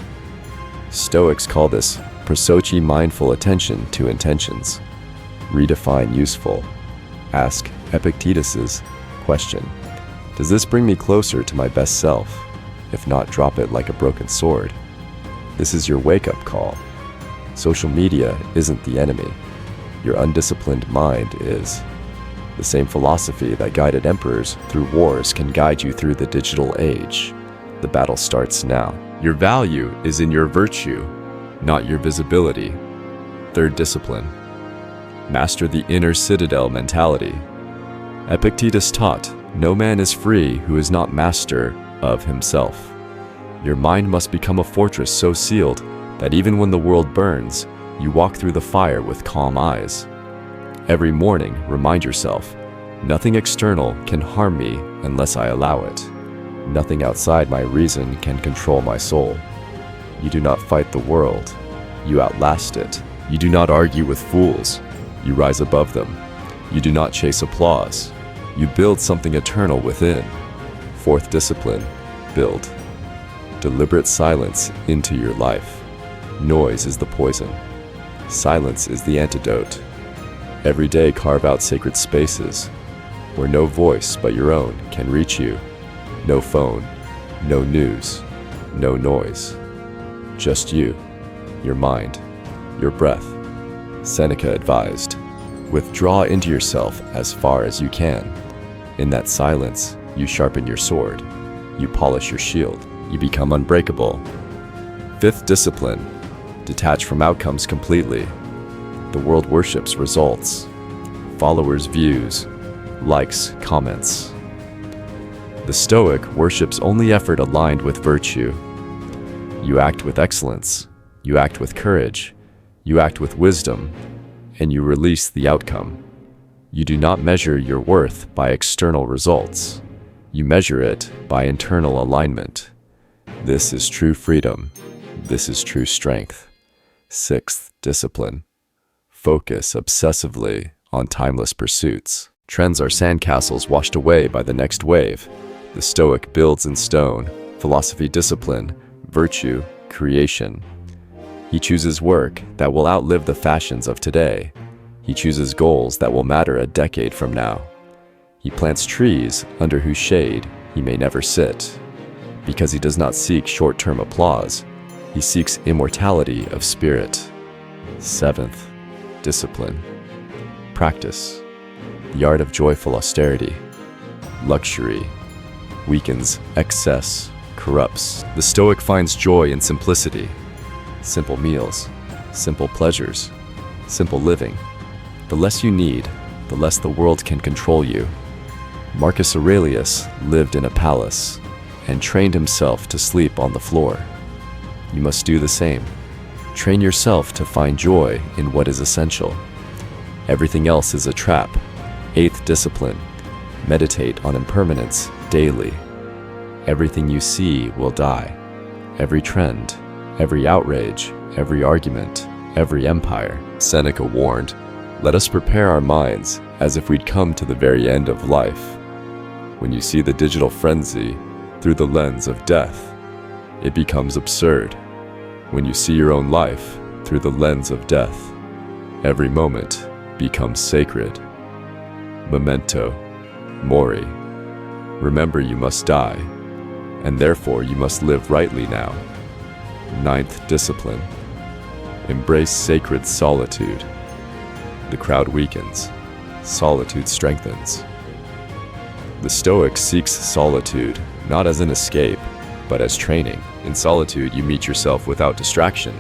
Stoics call this prosochi, mindful attention to intentions. Redefine useful. Ask Epictetus's question. Does this bring me closer to my best self? If not, drop it like a broken sword. This is your wake-up call. Social media isn't the enemy. Your undisciplined mind is. The same philosophy that guided emperors through wars can guide you through the digital age. The battle starts now. Your value is in your virtue, not your visibility. Third discipline, master the inner citadel mentality. Epictetus taught, no man is free who is not master of himself. Your mind must become a fortress so sealed that even when the world burns, you walk through the fire with calm eyes. Every morning, remind yourself, nothing external can harm me unless I allow it. Nothing outside my reason can control my soul. You do not fight the world, you outlast it. You do not argue with fools, you rise above them. You do not chase applause, you build something eternal within. Fourth discipline, build. Deliberate silence into your life. Noise is the poison. Silence is the antidote. Every day carve out sacred spaces where no voice but your own can reach you. No phone, no news, no noise. Just you, your mind, your breath. Seneca advised, withdraw into yourself as far as you can. In that silence, you sharpen your sword, you polish your shield, you become unbreakable. Fifth discipline, detach from outcomes completely. The world worships results, followers' views, likes, comments. The Stoic worships only effort aligned with virtue. You act with excellence, you act with courage, you act with wisdom, and you release the outcome. You do not measure your worth by external results. You measure it by internal alignment. This is true freedom. This is true strength. Sixth discipline. Focus obsessively on timeless pursuits. Trends are sandcastles washed away by the next wave. The Stoic builds in stone, philosophy, discipline, virtue, creation. He chooses work that will outlive the fashions of today. He chooses goals that will matter a decade from now. He plants trees under whose shade he may never sit. Because he does not seek short-term applause, he seeks immortality of spirit. Seventh, discipline. Practice. The art of joyful austerity. Luxury weakens, excess corrupts. The Stoic finds joy in simplicity. Simple meals, simple pleasures, simple living. The less you need, the less the world can control you. Marcus Aurelius lived in a palace and trained himself to sleep on the floor. You must do the same. Train yourself to find joy in what is essential. Everything else is a trap. Eighth discipline. Meditate on impermanence daily. Everything you see will die. Every trend, every outrage, every argument, every empire. Seneca warned, "Let us prepare our minds as if we'd come to the very end of life." When you see the digital frenzy through the lens of death, it becomes absurd. When you see your own life through the lens of death, every moment becomes sacred. Memento mori. Remember you must die, and therefore you must live rightly now. Ninth discipline. Embrace sacred solitude. The crowd weakens, solitude strengthens. The Stoic seeks solitude not as an escape, but as training. In solitude, you meet yourself without distraction.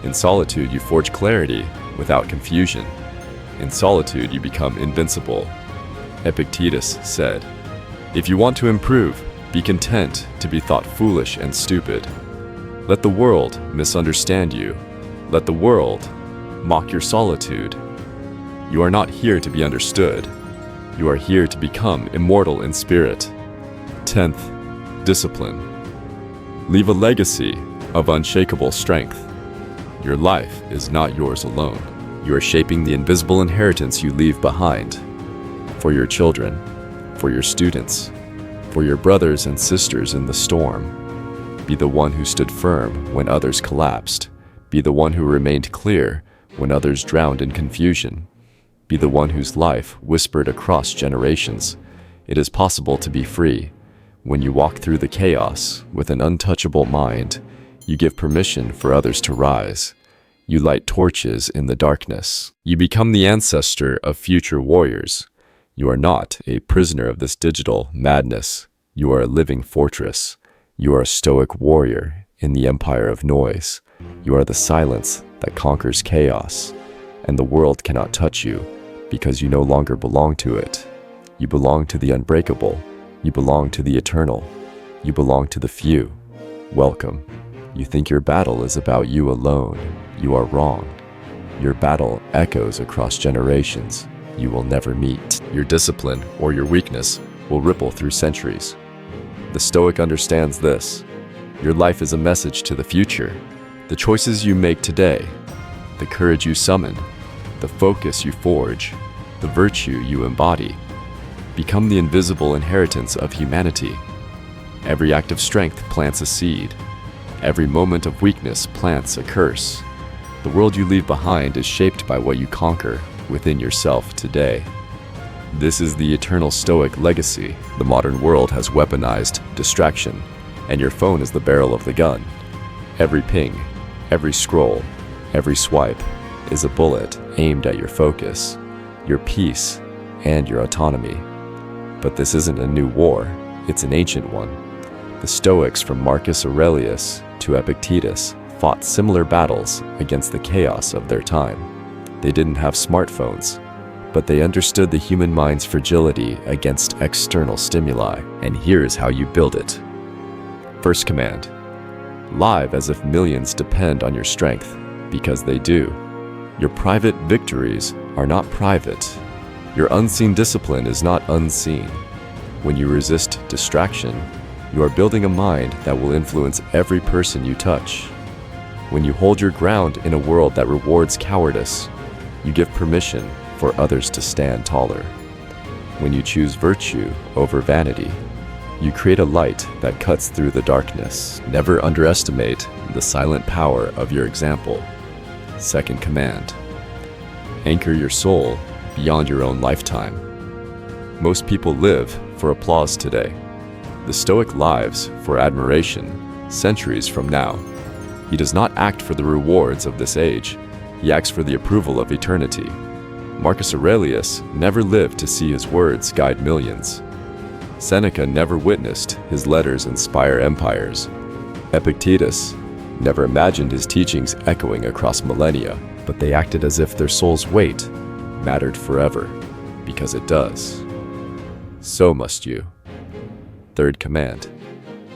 In solitude, you forge clarity without confusion. In solitude, you become invincible. Epictetus said, "If you want to improve, be content to be thought foolish and stupid. Let the world misunderstand you. Let the world mock your solitude. You are not here to be understood. You are here to become immortal in spirit." 10th, discipline. Leave a legacy of unshakable strength. Your life is not yours alone. You are shaping the invisible inheritance you leave behind. For your children, for your students, for your brothers and sisters in the storm. Be the one who stood firm when others collapsed. Be the one who remained clear when others drowned in confusion. Be the one whose life whispered across generations, "It is possible to be free." When you walk through the chaos with an untouchable mind, you give permission for others to rise. You light torches in the darkness. You become the ancestor of future warriors. You are not a prisoner of this digital madness. You are a living fortress. You are a Stoic warrior in the empire of noise. You are the silence that conquers chaos, and the world cannot touch you because you no longer belong to it. You belong to the unbreakable. You belong to the eternal. You belong to the few. Welcome. You think your battle is about you alone. You are wrong. Your battle echoes across generations. You will never meet. Your discipline or your weakness will ripple through centuries. The Stoic understands this. Your life is a message to the future. The choices you make today, the courage you summon, the focus you forge, the virtue you embody, become the invisible inheritance of humanity. Every act of strength plants a seed. Every moment of weakness plants a curse. The world you leave behind is shaped by what you conquer within yourself today. This is the eternal Stoic legacy. The modern world has weaponized distraction, and your phone is the barrel of the gun. Every ping, every scroll, every swipe is a bullet aimed at your focus, your peace, and your autonomy. But this isn't a new war, it's an ancient one. The Stoics, from Marcus Aurelius to Epictetus, fought similar battles against the chaos of their time. They didn't have smartphones, but they understood the human mind's fragility against external stimuli, and here is how you build it. First command: live as if millions depend on your strength, because they do. Your private victories are not private. Your unseen discipline is not unseen. When you resist distraction, you are building a mind that will influence every person you touch. When you hold your ground in a world that rewards cowardice, you give permission for others to stand taller. When you choose virtue over vanity, you create a light that cuts through the darkness. Never underestimate the silent power of your example. Second command: anchor your soul beyond your own lifetime. Most people live for applause today. The Stoic lives for admiration centuries from now. He does not act for the rewards of this age. He acts for the approval of eternity. Marcus Aurelius never lived to see his words guide millions. Seneca never witnessed his letters inspire empires. Epictetus never imagined his teachings echoing across millennia, but they acted as if their soul's weight mattered forever, because it does. So must you. Third command: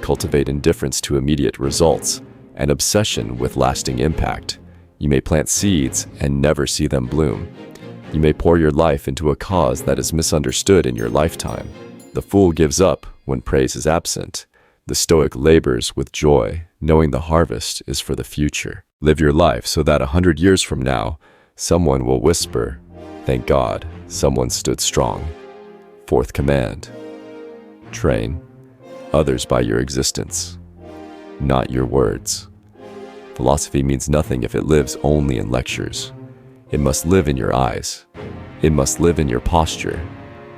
cultivate indifference to immediate results and obsession with lasting impact. You may plant seeds and never see them bloom. You may pour your life into a cause that is misunderstood in your lifetime. The fool gives up when praise is absent. The Stoic labors with joy, knowing the harvest is for the future. Live your life so that 100 years from now, someone will whisper, "Thank God, someone stood strong." Fourth command: train others by your existence, not your words. Philosophy means nothing if it lives only in lectures. It must live in your eyes. It must live in your posture.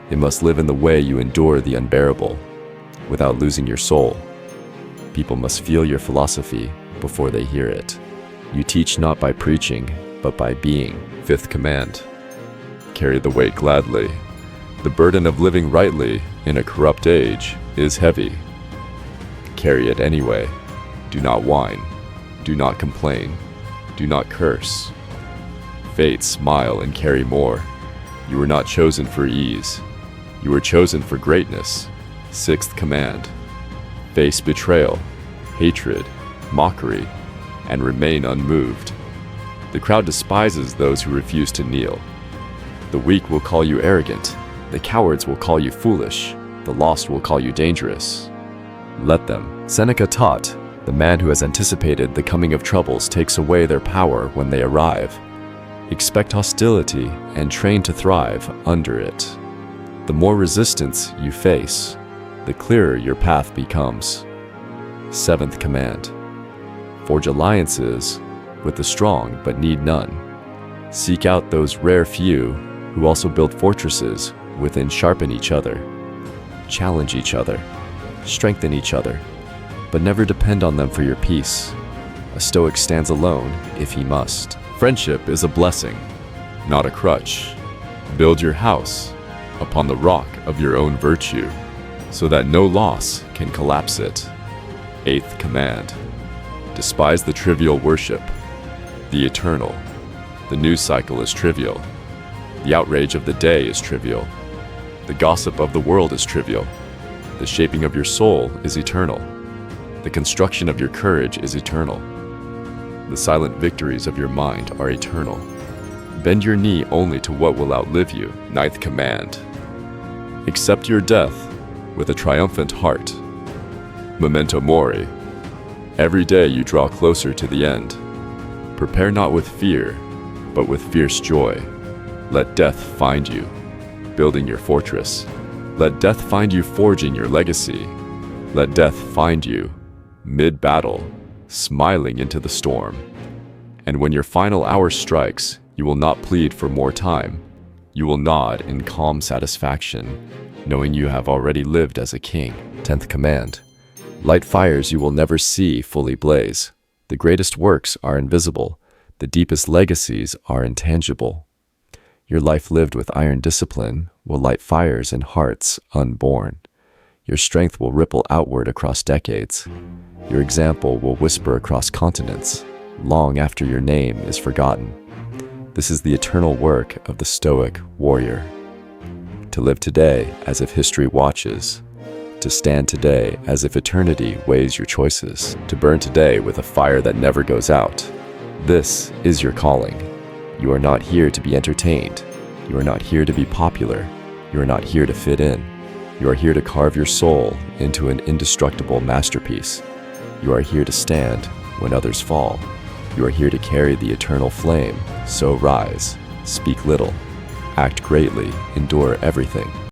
It must live in the way you endure the unbearable, without losing your soul. People must feel your philosophy before they hear it. You teach not by preaching, but by being. Fifth command: carry the weight gladly. The burden of living rightly in a corrupt age is heavy. Carry it anyway. Do not whine. Do not complain. Do not curse. Fate, smile and carry more. You were not chosen for ease. You were chosen for greatness. Sixth command: face betrayal, hatred, mockery, and remain unmoved. The crowd despises those who refuse to kneel. The weak will call you arrogant. The cowards will call you foolish. The lost will call you dangerous. Let them. Seneca taught, the man who has anticipated the coming of troubles takes away their power when they arrive. Expect hostility and train to thrive under it. The more resistance you face, the clearer your path becomes. Seventh command: forge alliances with the strong but need none. Seek out those rare few who also build fortresses within, sharpen each other, challenge each other, strengthen each other, but never depend on them for your peace. A Stoic stands alone if he must. Friendship is a blessing, not a crutch. Build your house upon the rock of your own virtue, so that no loss can collapse it. Eighth command: despise the trivial worship, the eternal. The news cycle is trivial. The outrage of the day is trivial. The gossip of the world is trivial. The shaping of your soul is eternal. The construction of your courage is eternal. The silent victories of your mind are eternal. Bend your knee only to what will outlive you. Ninth command: accept your death with a triumphant heart. Memento mori. Every day you draw closer to the end. Prepare not with fear, but with fierce joy. Let death find you, building your fortress. Let death find you forging your legacy. Let death find you, mid-battle, smiling into the storm. And when your final hour strikes, you will not plead for more time. You will nod in calm satisfaction, knowing you have already lived as a king. 10th command: light fires you will never see fully blaze. The greatest works are invisible. The deepest legacies are intangible. Your life lived with iron discipline will light fires in hearts unborn. Your strength will ripple outward across decades. Your example will whisper across continents, long after your name is forgotten. This is the eternal work of the Stoic warrior. To live today as if history watches. To stand today as if eternity weighs your choices. To burn today with a fire that never goes out. This is your calling. You are not here to be entertained. You are not here to be popular. You are not here to fit in. You are here to carve your soul into an indestructible masterpiece. You are here to stand when others fall. You are here to carry the eternal flame. So rise, speak little, act greatly, endure everything.